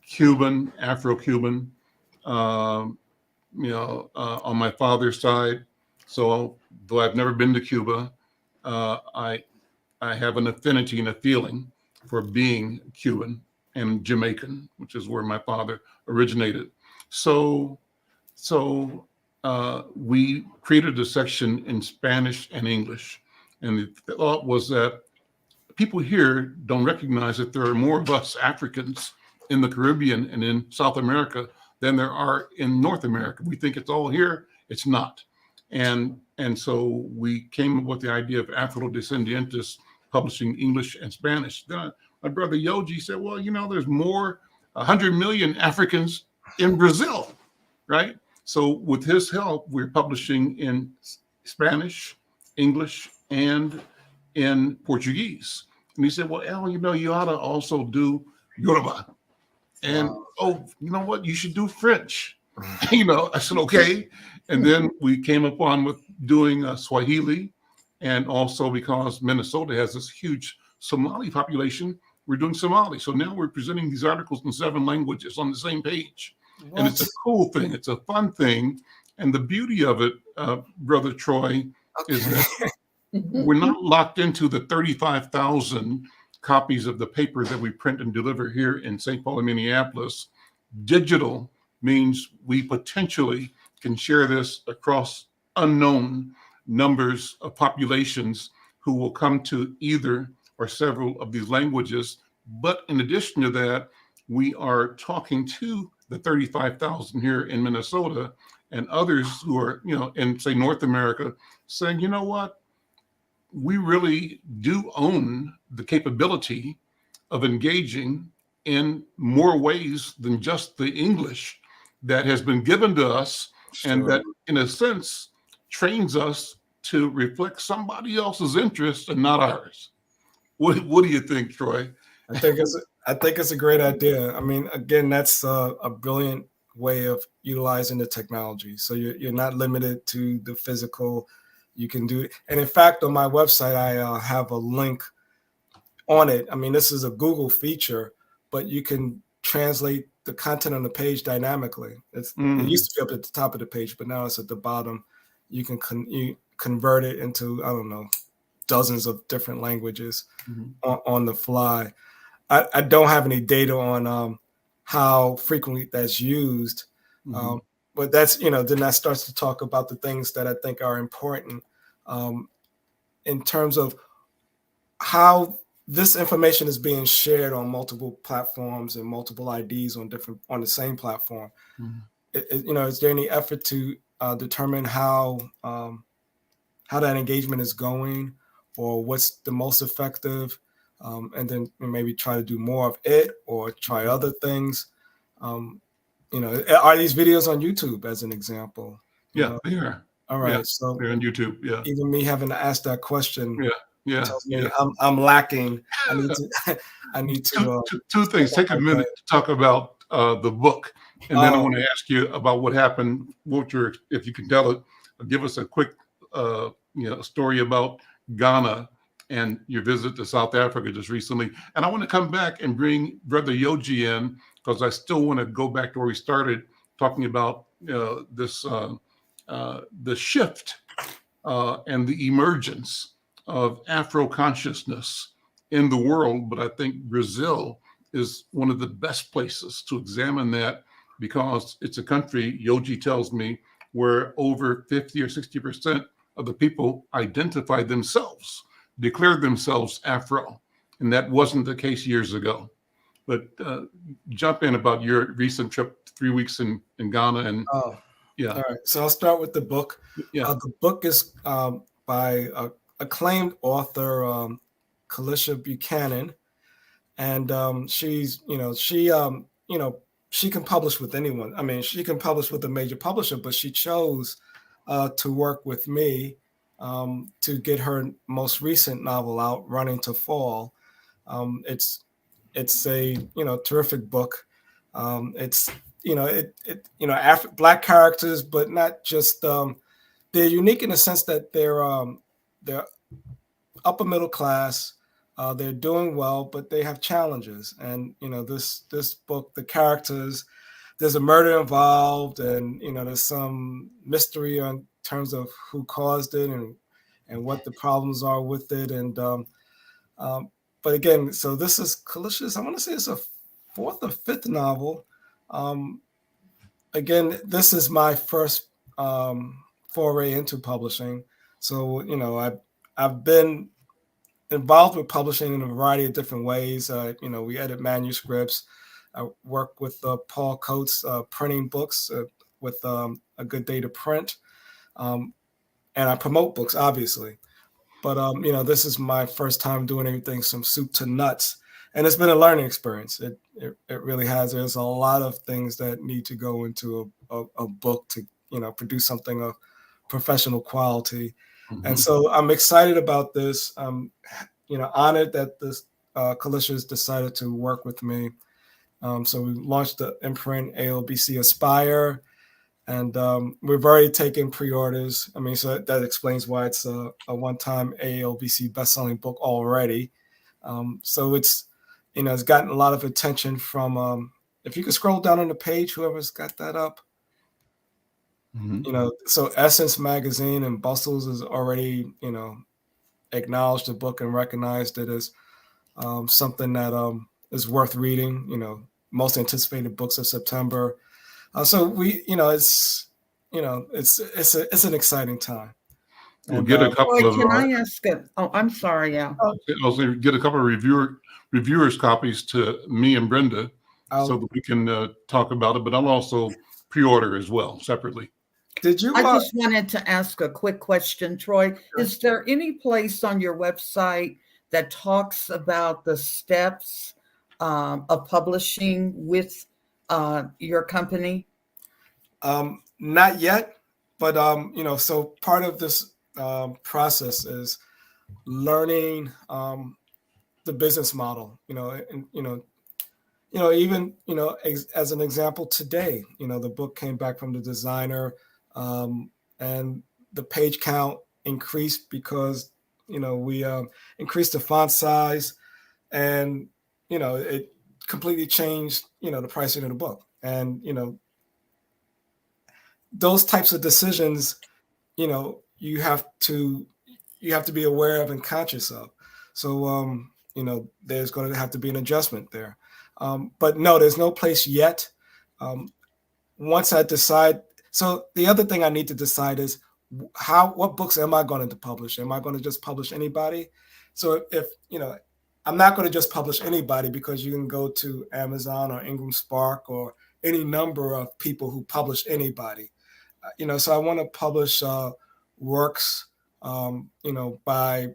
Cuban, Afro-Cuban, on my father's side. So though I've never been to Cuba, I have an affinity and a feeling for being Cuban and Jamaican, which is where my father originated. So So we created a section in Spanish and English. And the thought was that people here don't recognize that there are more of us Africans in the Caribbean and in South America than there are in North America. We think it's all here. It's not. And so we came up with the idea of Afro-Descendientes publishing English and Spanish. Then my brother Yoji said, well, there's more, 100 million Africans in Brazil, right? So with his help, we're publishing in Spanish, English, and in Portuguese. And he said, well, Al, you ought to also do Yoruba. And, oh, you know what? You should do French. I said, okay. And then we came upon with doing Swahili. And also because Minnesota has this huge Somali population, we're doing Somali. So now we're presenting these articles in 7 languages on the same page. What? And it's a cool thing. It's a fun thing. And the beauty of it, Brother Troy, is that we're not locked into the 35,000 copies of the paper that we print and deliver here in St. Paul and Minneapolis. Digital means we potentially can share this across unknown numbers of populations who will come to either or several of these languages. But in addition to that, we are talking to the 35,000 here in Minnesota and others who are, in say North America, saying, you know what? We really do own the capability of engaging in more ways than just the English that has been given to us. Sure. And that, in a sense, trains us to reflect somebody else's interest and not ours. What do you think, Troy? I think it's a great idea. I mean, again, that's a brilliant way of utilizing the technology. So you're not limited to the physical. You can do it. And in fact, on my website, I have a link on it. I mean, this is a Google feature, but you can translate the content on the page dynamically. It used to be up at the top of the page, but now it's at the bottom. You can convert it into, I don't know, dozens of different languages on the fly. I don't have any data on how frequently that's used. But that's, then that starts to talk about the things that I think are important in terms of how this information is being shared on multiple platforms and multiple IDs on the same platform. Is there any effort to determine how that engagement is going, or what's the most effective, and then maybe try to do more of it or try other things? Are these videos on YouTube as an example? Yeah, they are. All right. Yeah, so they're on YouTube. Yeah. Even me having to ask that question. Tells me yeah. I'm lacking. I need to two things. Take a minute to talk about the book, and then I want to ask you about what happened. If you can tell it, give us a quick story about Ghana and your visit to South Africa just recently. And I want to come back and bring Brother Yoji in, because I still want to go back to where we started talking about the shift and the emergence of Afro consciousness in the world. But I think Brazil is one of the best places to examine that, because it's a country, Yoji tells me, where over 50 or 60% of the people identify themselves, declare themselves Afro. And that wasn't the case years ago. But jump in about your recent trip, 3 weeks in Ghana. And all right. So I'll start with the book. The book is by acclaimed author Kalisha Buchanan, and she can publish with anyone. I mean, she can publish with a major publisher, but she chose to work with me to get her most recent novel out, Running to Fall. It's a terrific book. It's Black characters, but not just they're unique in the sense that they're upper middle class. They're doing well, but they have challenges. And this book, the characters, there's a murder involved, and there's some mystery in terms of who caused it and what the problems are with it. And but again, so this is Kalisha's, I want to say it's a 4th or 5th novel. again, this is my first foray into publishing. So, I've been involved with publishing in a variety of different ways. We edit manuscripts. I work with Paul Coates printing books with A Good Day to Print. And I promote books, obviously. But, this is my first time doing anything from soup to nuts. And it's been a learning experience. It really has. There's a lot of things that need to go into a book to, produce something of professional quality. Mm-hmm. And so I'm excited about this. I'm, honored that this Kalicia's decided to work with me. So we launched the imprint ALBC Aspire, and we've already taken pre-orders. I mean, so that explains why it's a one-time ALBC best-selling book already. So it's, it's gotten a lot of attention from, if you could scroll down on the page, whoever's got that up. Mm-hmm. So Essence Magazine and Bustles has already, acknowledged the book and recognized it as something that is worth reading, most anticipated books of September. So we, it's an exciting time. We'll get a couple of. Can I ask it? Oh, I'm sorry. Yeah. I'll get a couple of reviewers copies to me and Brenda, so that we can talk about it. But I'll also pre-order as well separately. Did you? I just wanted to ask a quick question, Troy. Sure. Is there any place on your website that talks about the steps of publishing with your company? Not yet, but so part of this process is learning the business model. Even as an example today, the book came back from the designer, and the page count increased because we increased the font size, and it completely changed the pricing of the book. And those types of decisions, you have to be aware of and conscious of. So there's going to have to be an adjustment there. But no, there's no place yet. Once I decide, so the other thing I need to decide is what books am I going to publish? Am I going to just publish anybody? So if I'm not going to just publish anybody, because you can go to Amazon or Ingram Spark or any number of people who publish anybody. So I want to publish works, by,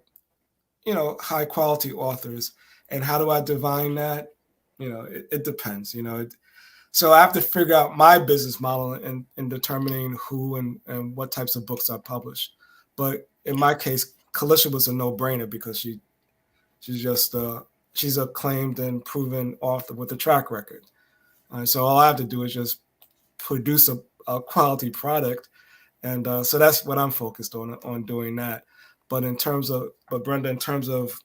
high quality authors. And how do I divine that? It depends, so I have to figure out my business model in determining who and what types of books I publish. But in my case, Kalicia was a no-brainer because she's acclaimed and proven author with a track record. So all I have to do is just produce a quality product. And so that's what I'm focused on doing that. But Brenda, in terms of,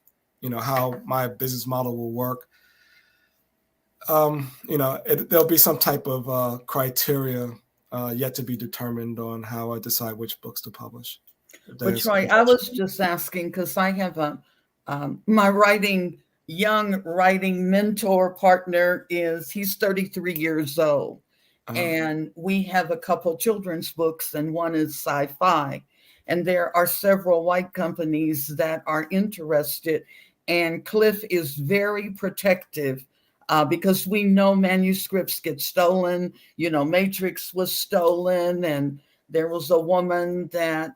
how my business model will work, there'll be some type of criteria yet to be determined on how I decide which books to publish. But Troy, I was just asking because I have my young writing mentor partner he's 33 years old. And we have a couple children's books, and one is sci-fi. And there are several white companies that are interested. And Cliff is very protective because we know manuscripts get stolen. Matrix was stolen, and there was a woman that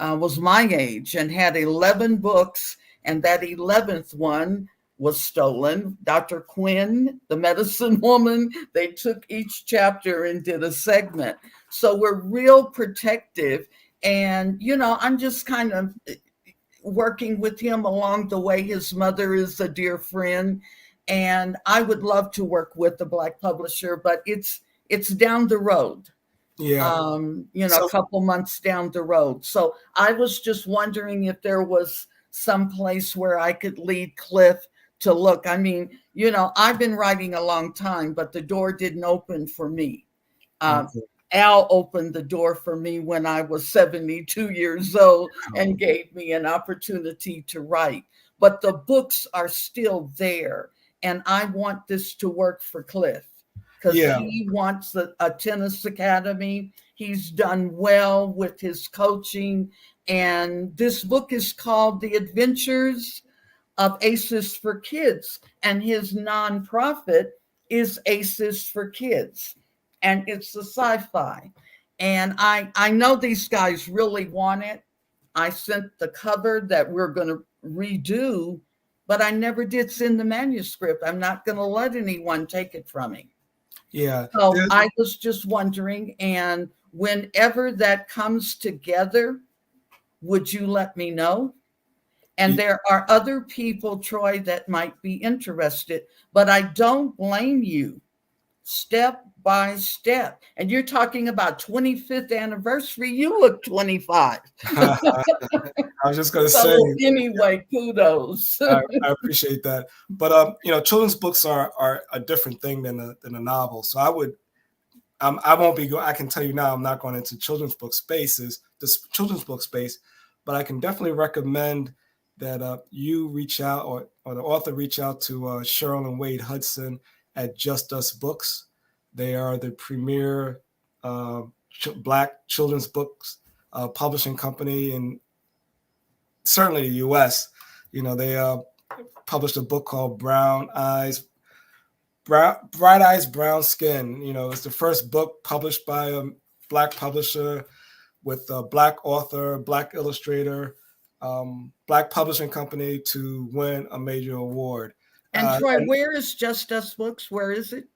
was my age and had 11 books, and that 11th one was stolen. Dr. Quinn, the medicine woman, they took each chapter and did a segment. So we're real protective. And, I'm just kind of working with him along the way. His mother is a dear friend. And I would love to work with the Black publisher, but it's down the road. Yeah. A couple months down the road. So I was just wondering if there was some place where I could lead Cliff to look. I mean, I've been writing a long time, but the door didn't open for me. Okay. Al opened the door for me when I was 72 years old and gave me an opportunity to write. But the books are still there, and I want this to work for Cliff. because he wants a tennis academy. He's done well with his coaching. And this book is called The Adventures of Aces for Kids. And his nonprofit is Aces for Kids. And it's a sci-fi. And I know these guys really want it. I sent the cover that we're going to redo, but I never did send the manuscript. I'm not going to let anyone take it from me. Yeah. So I was just wondering, and whenever that comes together, would you let me know? And there are other people, Troy, that might be interested, but I don't blame you. Step by step. And you're talking about 25th anniversary. You look 25. I was just going to say. Anyway, kudos. I appreciate that. But children's books are a different thing than a novel. So I won't be going. I can tell you now, I'm not going into children's book spaces, but I can definitely recommend that you reach out or the author reach out to Cheryl and Wade Hudson at Just Us Books. They are the premier Black children's books publishing company in certainly the U.S. They published a book called Bright Eyes, Brown Skin. It's the first book published by a Black publisher with a Black author, Black illustrator, Black publishing company to win a major award. And Troy, where is Just Us Books? Where is it?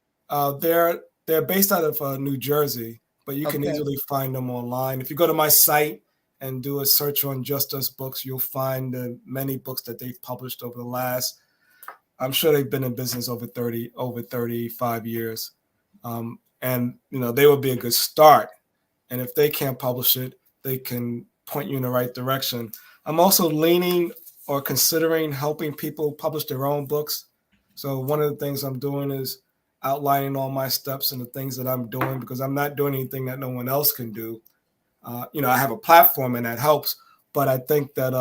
They're based out of New Jersey, but you can easily find them online. If you go to my site and do a search on Just Us Books, you'll find the many books that they've published over the last. I'm sure they've been in business over 35 years, and they would be a good start. And if they can't publish it, they can point you in the right direction. I'm also leaning or considering helping people publish their own books. So one of the things I'm doing is outlining all my steps and the things that I'm doing, because I'm not doing anything that no one else can do. I have a platform and that helps, but I think that,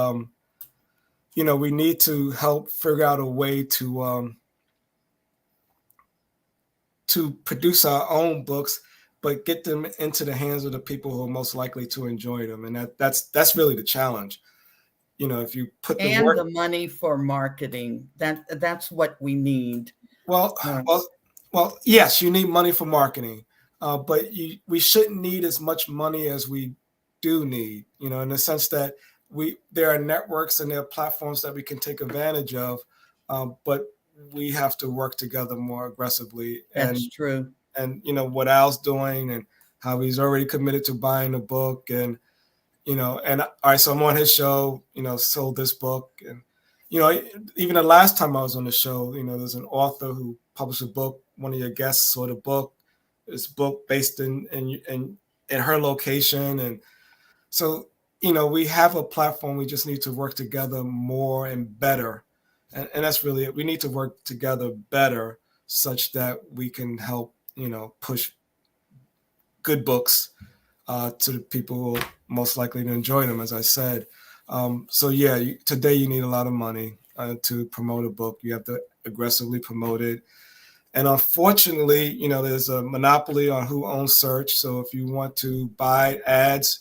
we need to help figure out a way to produce our own books, but get them into the hands of the people who are most likely to enjoy them. And that's really the challenge. If you put the work, the money for marketing, that's what we need. Well, yes, you need money for marketing, but we shouldn't need as much money as we do need, in the sense that there are networks and there are platforms that we can take advantage of, but we have to work together more aggressively. That's true. And, what Al's doing and how he's already committed to buying a book and, and all right, so I'm on his show, sold this book. And, even the last time I was on the show, there's an author who published a book. One of your guests saw the book. It's a book based in her location. And so, we have a platform. We just need to work together more and better. And that's really it. We need to work together better such that we can help, push good books to the people who are most likely to enjoy them, as I said. Today you need a lot of money to promote a book. You have to aggressively promote it. And unfortunately, there's a monopoly on who owns search. So if you want to buy ads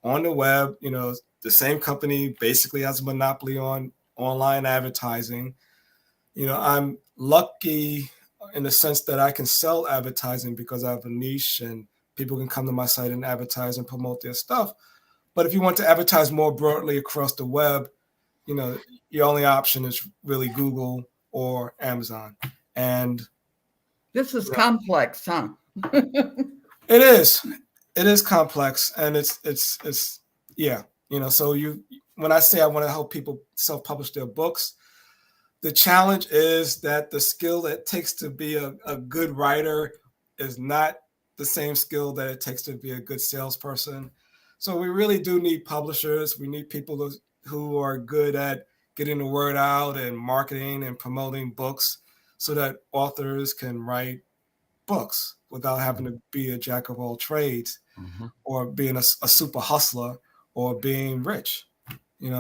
on the web, the same company basically has a monopoly on online advertising. I'm lucky in the sense that I can sell advertising because I have a niche and people can come to my site and advertise and promote their stuff. But if you want to advertise more broadly across the web, your only option is really Google or Amazon. And this is complex, huh? It is complex. And it's so when I say I want to help people self-publish their books, the challenge is that the skill that it takes to be a good writer is not the same skill that it takes to be a good salesperson. So we really do need publishers. We need people who are good at getting the word out and marketing and promoting books so that authors can write books without having to be a jack of all trades or being a super hustler or being rich.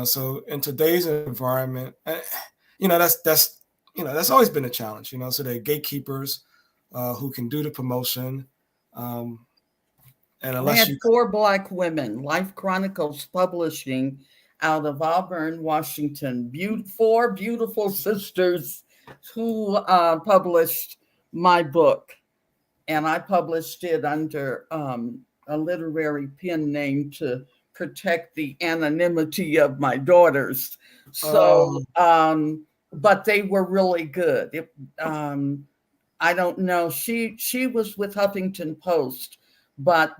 So in today's environment, that's always been a challenge, so there are gatekeepers who can do the promotion. And I unless had 4 Black women, Life Chronicles Publishing out of Auburn, Washington. 4 beautiful sisters who published my book. And I published it under a literary pen name to protect the anonymity of my daughters. So, but they were really good. I don't know. She was with Huffington Post, but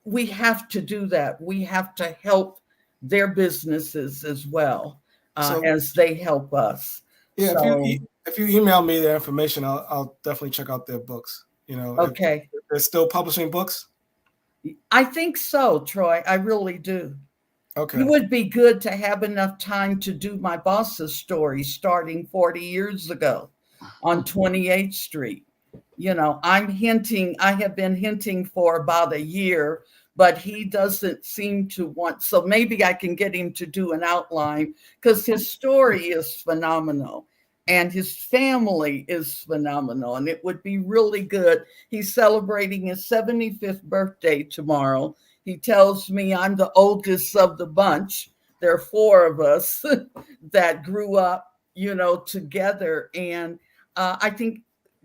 we have to do that. We have to help their businesses as well as they help us. Yeah, so, if you email me their information, I'll definitely check out their books. Okay. If they're still publishing books. I think so, Troy. I really do. Okay. It would be good to have enough time to do my boss's story starting 40 years ago on 28th Street. I have been hinting for about a year, but he doesn't seem to want, so maybe I can get him to do an outline because his story is phenomenal and his family is phenomenal and it would be really good. He's celebrating his 75th birthday tomorrow. He tells me I'm the oldest of the bunch. There are 4 of us that grew up, together. And I think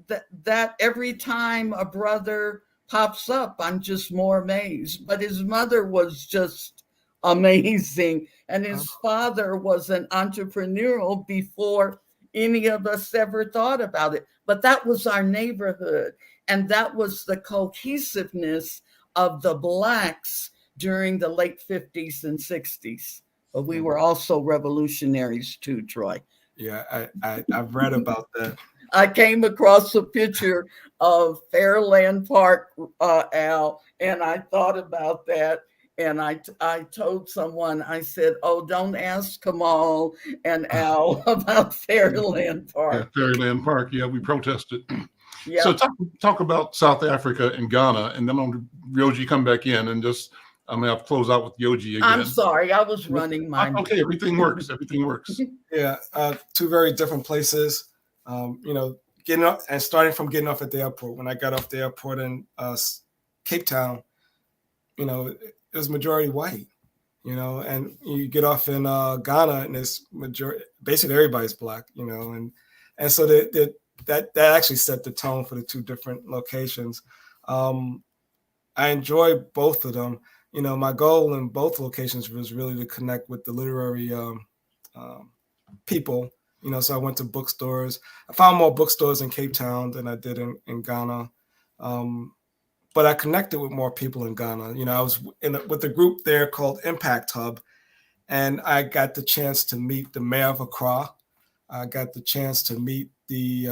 that every time a brother pops up, I'm just more amazed. But his mother was just amazing. And his father was an entrepreneurial before any of us ever thought about it. But that was our neighborhood. And that was the cohesiveness of the Blacks during the late 50s and 60s. But we were also revolutionaries too, Troy. Yeah, I've read about that. I came across a picture of Fairland Park, Al, and I thought about that. And I told someone, I said, oh, don't ask Kamal and Al about Fairland Park. Yeah, Fairland Park. Yeah, we protested. Yeah. So talk about South Africa and Ghana, and then on Yoji come back in and just I'm gonna have to close out with Yoji again. I'm sorry, I was running my. Okay, everything works. Everything works. Yeah, 2 very different places. Getting up and starting from getting off at the airport. When I got off the airport in Cape Town, it was majority white. And you get off in Ghana and it's basically everybody's Black. And so that actually set the tone for the 2 different locations. I enjoy both of them. My goal in both locations was really to connect with the literary people. So I went to bookstores. I found more bookstores in Cape Town than I did in Ghana. But I connected with more people in Ghana. I was with a group there called Impact Hub, and I got the chance to meet the mayor of Accra. I got the chance to meet the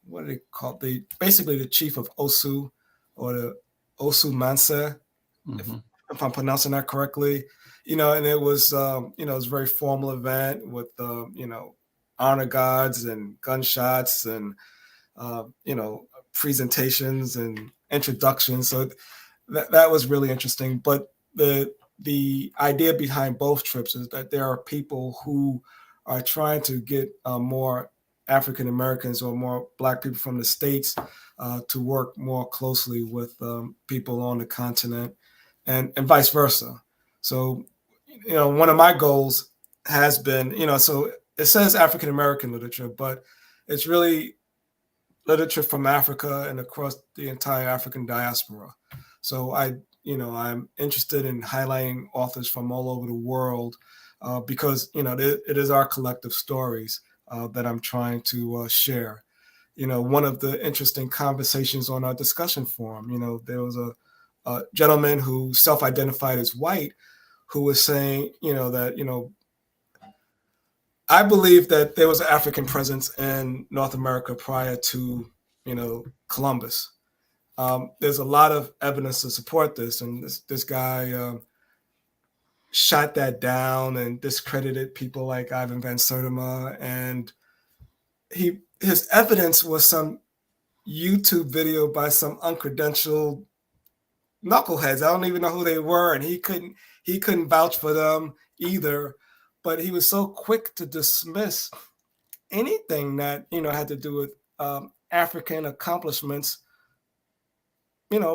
what do they call basically the chief of OSU, or the OSU Mansa, if I'm pronouncing that correctly. And it was it was a very formal event with honor guards and gunshots and presentations and introductions. So that was really interesting. But the idea behind both trips is that there are people who are trying to get more African Americans or more Black people from the States to work more closely with people on the continent and vice versa. So, one of my goals has been, so it says African American literature, but it's really literature from Africa and across the entire African diaspora. So I'm interested in highlighting authors from all over the world because, it is our collective stories that I'm trying to share. One of the interesting conversations on our discussion forum, there was a gentleman who self-identified as white who was saying, that, I believe that there was an African presence in North America prior to, Columbus. There's a lot of evidence to support this, and this guy shot that down and discredited people like Ivan Van Sertima, and his evidence was some YouTube video by some uncredentialed knuckleheads. I don't even know who they were, and he couldn't vouch for them either. But he was so quick to dismiss anything that had to do with African accomplishments, prior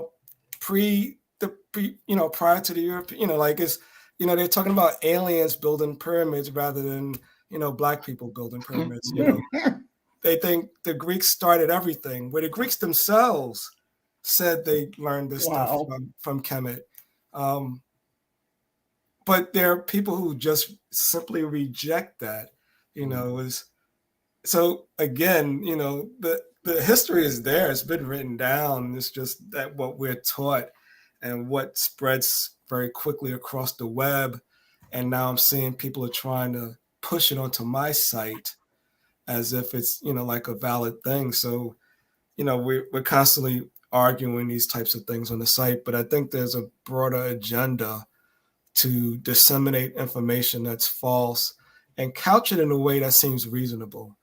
to the European, like it's, they're talking about aliens building pyramids rather than, Black people building pyramids. They think the Greeks started everything, where the Greeks themselves said they learned this stuff from Kemet. But there are people who just simply reject that, so again, the history is there. It's been written down. It's just that what we're taught and what spreads very quickly across the web. And now I'm seeing people are trying to push it onto my site as if it's, like a valid thing. So, we're constantly arguing these types of things on the site, but I think there's a broader agenda to disseminate information that's false and couch it in a way that seems reasonable.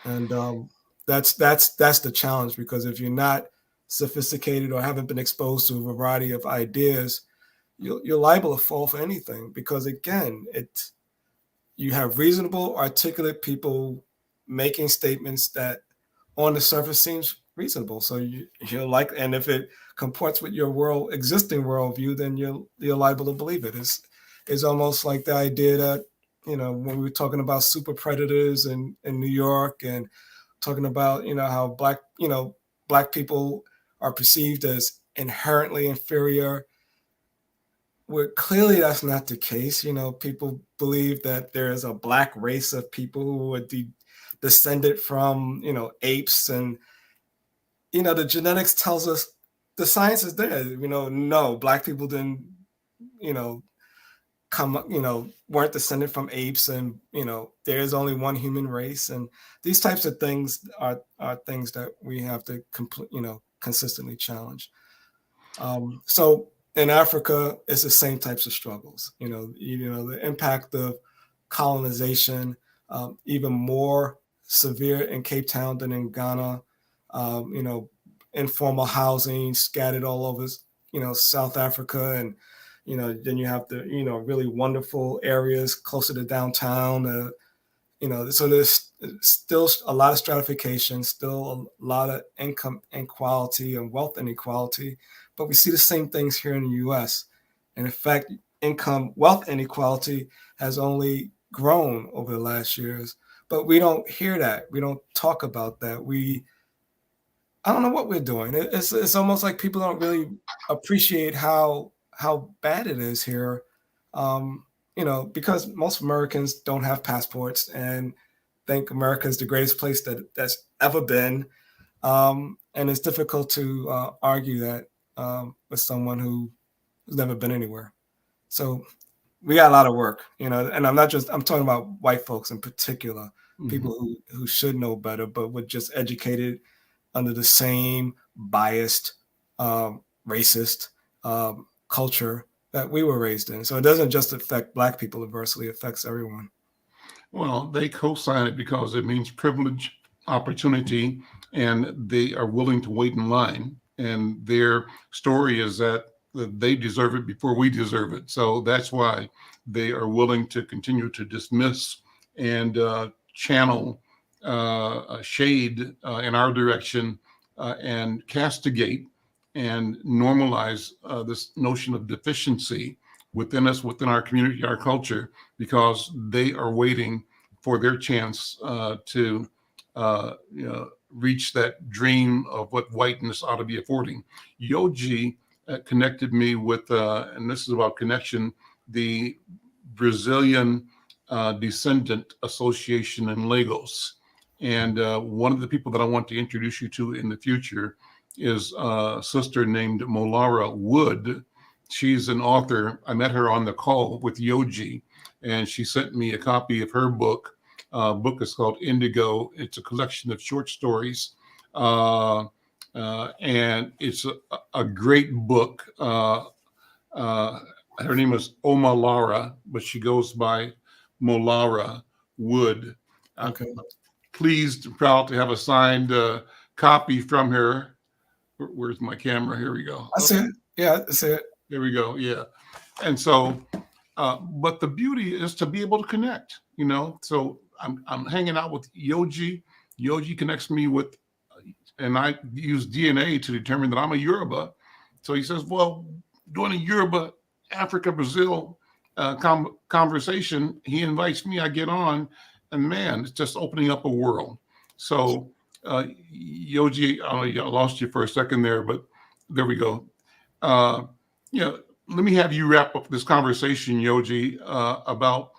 And that's the challenge, because if you're not sophisticated or haven't been exposed to a variety of ideas, you're liable to fall for anything, because again, you have reasonable, articulate people making statements that on the surface seems reasonable. So you're like, and if it comports with your existing worldview, then you're liable to believe it. It's almost like the idea that, when we were talking about super predators in New York, and talking about, how Black people are perceived as inherently inferior, where clearly that's not the case. People believe that there is a Black race of people who are descended from, apes, and, the genetics tells us, the science is there, no, Black people didn't, weren't descended from apes, and, there is only one human race. And these types of things are things that we have to consistently challenge. So in Africa, it's the same types of struggles, the impact of colonization, even more severe in Cape Town than in Ghana, informal housing scattered all over, South Africa. And, then you have the, really wonderful areas closer to downtown, so there's still a lot of stratification, still a lot of income inequality and wealth inequality, but we see the same things here in the U.S. And in fact, wealth inequality has only grown over the last years, but we don't hear that. We don't talk about that. I don't know what we're doing. It's almost like people don't really appreciate how bad it is here. Because most Americans don't have passports and think America is the greatest place that's ever been. And it's difficult to argue that with someone who's never been anywhere. So we got a lot of work, and I'm talking about white folks in particular, people who should know better, but were just educated under the same biased, racist culture that we were raised in. So it doesn't just affect Black people adversely, it affects everyone. Well, they co-sign it because it means privilege, opportunity, and they are willing to wait in line. And their story is that they deserve it before we deserve it. So that's why they are willing to continue to dismiss and channel shade in our direction and castigate and normalize this notion of deficiency within us, within our community, our culture, because they are waiting for their chance to reach that dream of what whiteness ought to be affording. Yoji connected me with, and this is about connection, the Brazilian Descendant Association in Lagos. And one of the people that I want to introduce you to in the future is a sister named Molara Wood. She's an author. I met her on the call with Yoji, and she sent me a copy of her book. Book is called Indigo. It's a collection of short stories, and it's a great book. Her name is Omalara, but she goes by Molara Wood. Okay. Pleased and proud to have a signed copy from her. Where's my camera? Here we go. I see it. Yeah, I see it. There we go. Yeah. And so, but the beauty is to be able to connect, So I'm hanging out with Yoji. Yoji connects me with and I use DNA to determine that I'm a Yoruba. So he says, well, doing a Yoruba, Africa, Brazil conversation, he invites me, I get on, and man, it's just opening up a world. So Yoji, I lost you for a second there, but there we go. Let me have you wrap up this conversation, Yoji, about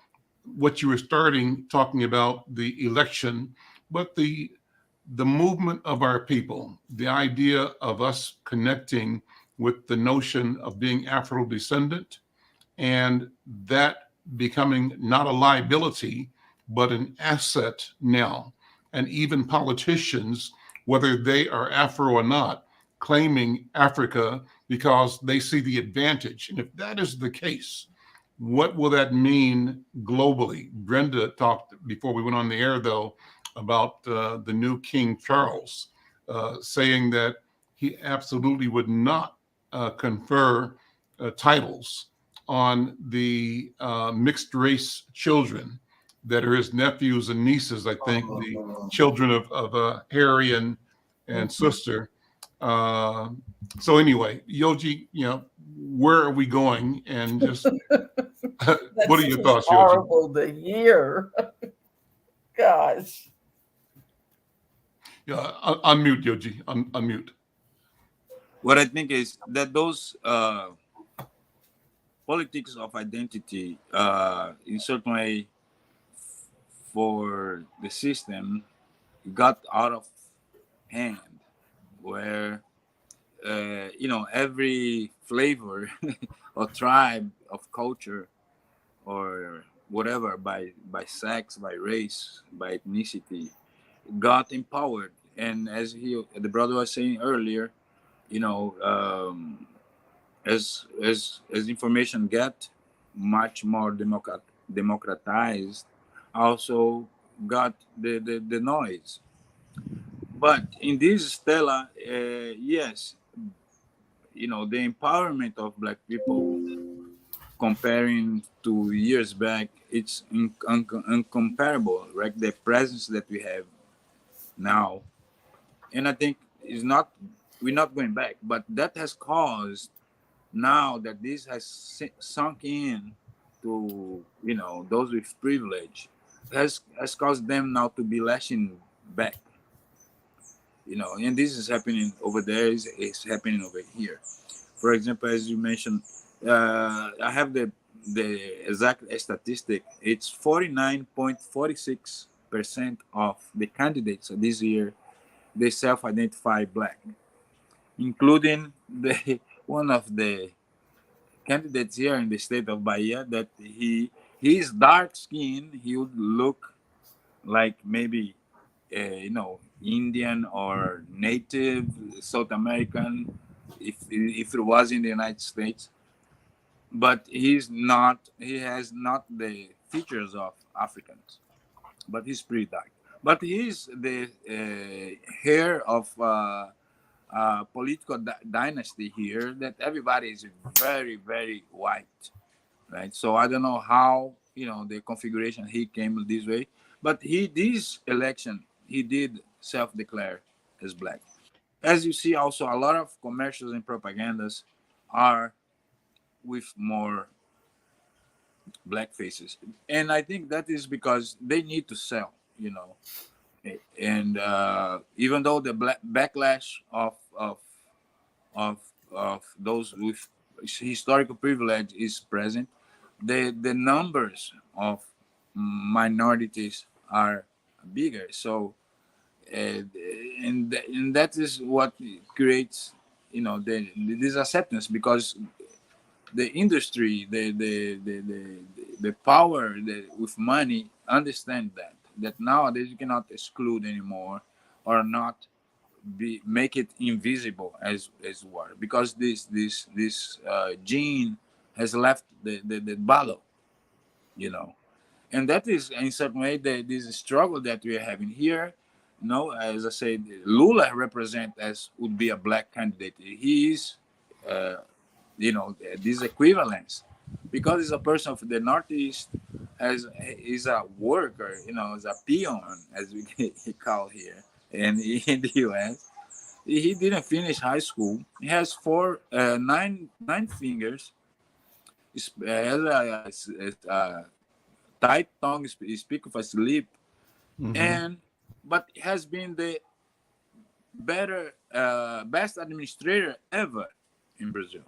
what you were starting talking about the election, but the movement of our people, the idea of us connecting with the notion of being Afro-descendant, and that becoming not a liability, but an asset now. And even politicians, whether they are Afro or not, claiming Africa because they see the advantage. And if that is the case, what will that mean globally? Brenda talked before we went on the air, though, about the new King Charles, saying that he absolutely would not confer titles on the mixed race children that are his nephews and nieces, I think, the children of Harry and sister. So anyway, Yoji, where are we going? And just what are your thoughts, Yoji? Horrible to hear. Gosh. Yeah, unmute, Yoji. Unmute. What I think is that those politics of identity, in certain way, for the system, got out of hand, where every flavor or tribe of culture or whatever, by sex, by race, by ethnicity, got empowered. And as the brother was saying earlier, as information get much more democratized, also got the noise. But in this Stella, yes, the empowerment of Black people comparing to years back, it's incomparable, right? The presence that we have now. And I think we're not going back, but that has caused, now that this has sunk in to, those with privilege, has caused them now to be lashing back. And this is happening over there, is happening over here. For example, as you mentioned, I have the exact statistic. It's 49.46% of the candidates this year, they self-identify Black, including one of the candidates here in the state of Bahia, that he's dark skinned. He would look like maybe Indian or native South American if it was in the United States, but he's not. He has not the features of Africans, but he's pretty dark. But he's the heir of political dynasty here, that everybody is very, very white, right? So I don't know how the configuration he came this way, but this election he did self-declare as Black. As you see, also a lot of commercials and propagandas are with more Black faces, and I think that is because they need to sell, and even though the backlash of those with historical privilege is present, the numbers of minorities are bigger. So and that is what creates this acceptance, because the industry, the power with money understand that nowadays you cannot exclude anymore, or not make it invisible as war, because this gene has left the battle, and that is in certain way this struggle that we are having here. As I said, Lula would be a Black candidate. He is this equivalence, because he's a person of the Northeast, is a worker, as a peon, as we call here, and in the U.S. He didn't finish high school. He has nine fingers. Has a tight tongue. He speak of a sleep, Mm-hmm. but has been the best administrator ever in Brazil.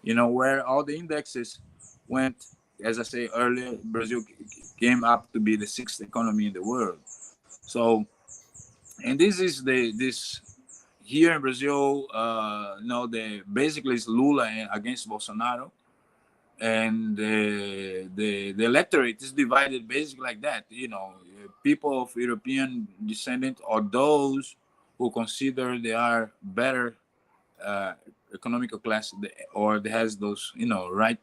Where all the indexes went, as I say earlier, Brazil came up to be the sixth economy in the world. So, and this is this here in Brazil, the basically it's Lula against Bolsonaro, and the electorate is divided basically like that. People of European descent or those who consider they are better economical class, or they has those right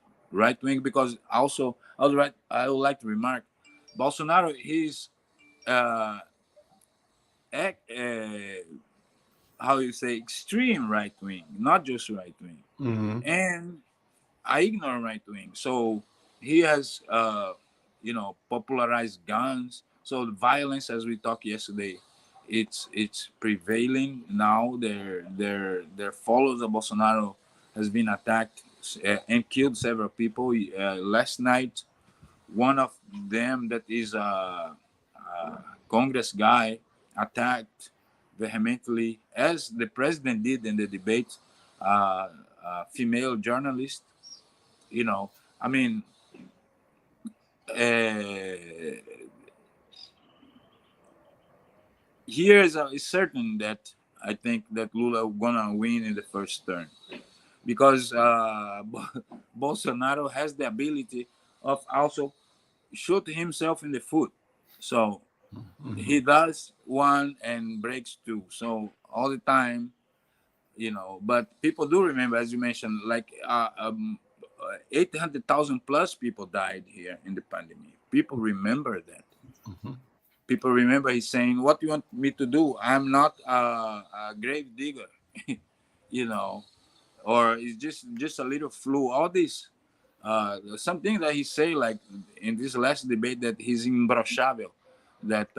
wing. Because also I would like to remark, Bolsonaro is uh, how you say, extreme right wing, not just right wing, Mm-hmm. and I ignore right wing. So he has popularized guns. So the violence, as we talked yesterday, it's prevailing now. Their followers of Bolsonaro has been attacked and killed several people. Last night, one of them that is a Congress guy attacked vehemently, as the president did in the debate, a female journalist. I mean, here is certain that I think that Lula gonna win in the first turn, because Bolsonaro has the ability of also shoot himself in the foot. So Mm-hmm. he does one and breaks two. So all the time, but people do remember, as you mentioned, like 800,000 plus people died here in the pandemic. People remember that. Mm-hmm. People remember he's saying, "What do you want me to do? I'm not a grave digger," you know, or it's just a little flu. All this, something that he say, like in this last debate, that he's imbrochável, that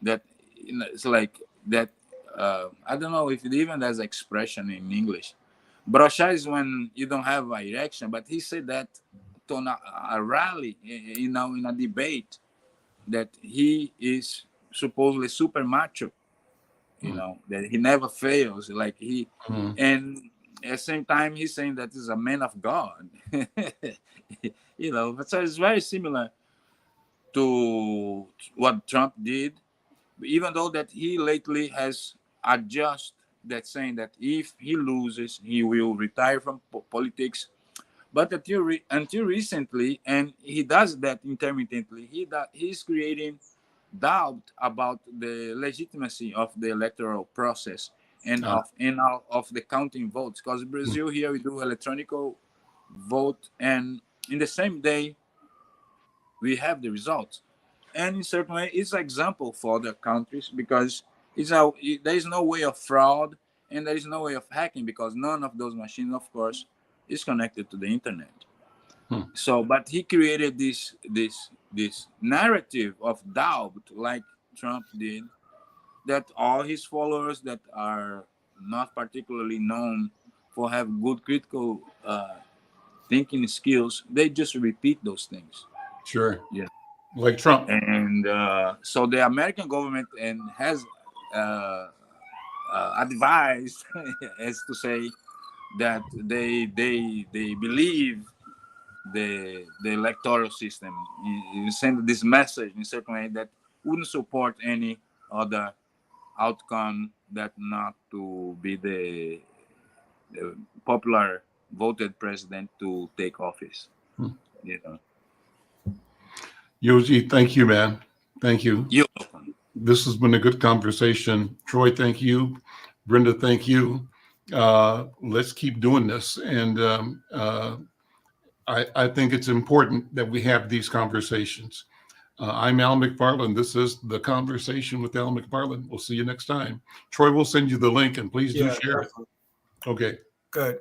that it's like that. I don't know if it even has expression in English. Brocha is when you don't have a erection, but he said that to a rally, in a debate, that he is supposedly super macho, that he never fails, like Mm-hmm. and at the same time he's saying that he's a man of God. But so it's very similar to what Trump did, even though that he lately has adjusted that, saying that if he loses, he will retire from politics. But until recently, and he does that intermittently, he's creating doubt about the legitimacy of the electoral process and of the counting votes. Because Brazil, here we do electronic vote, and in the same day we have the results. And in certain way, it's an example for other countries, because there is no way of fraud, and there is no way of hacking, because none of those machines, of course, is connected to the internet. So, but he created this narrative of doubt, like Trump did, that all his followers that are not particularly known for have good critical thinking skills, they just repeat those things. Sure. Yeah. Like Trump. And so the American government has advised, as to say, that they believe the electoral system. You send this message in a certain way that wouldn't support any other outcome that not to be the popular voted president to take office. Yoji, thank you, man. Thank you. You're welcome. This has been a good conversation. Troy, thank you. Brenda, thank you. Let's keep doing this. And I think it's important that we have these conversations. I'm Al McFarlane. This is The Conversation with Al McFarlane. We'll see you next time. Troy will send you the link, and please do share it. Okay. Good.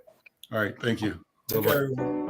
All right. Thank you. Take care, everyone.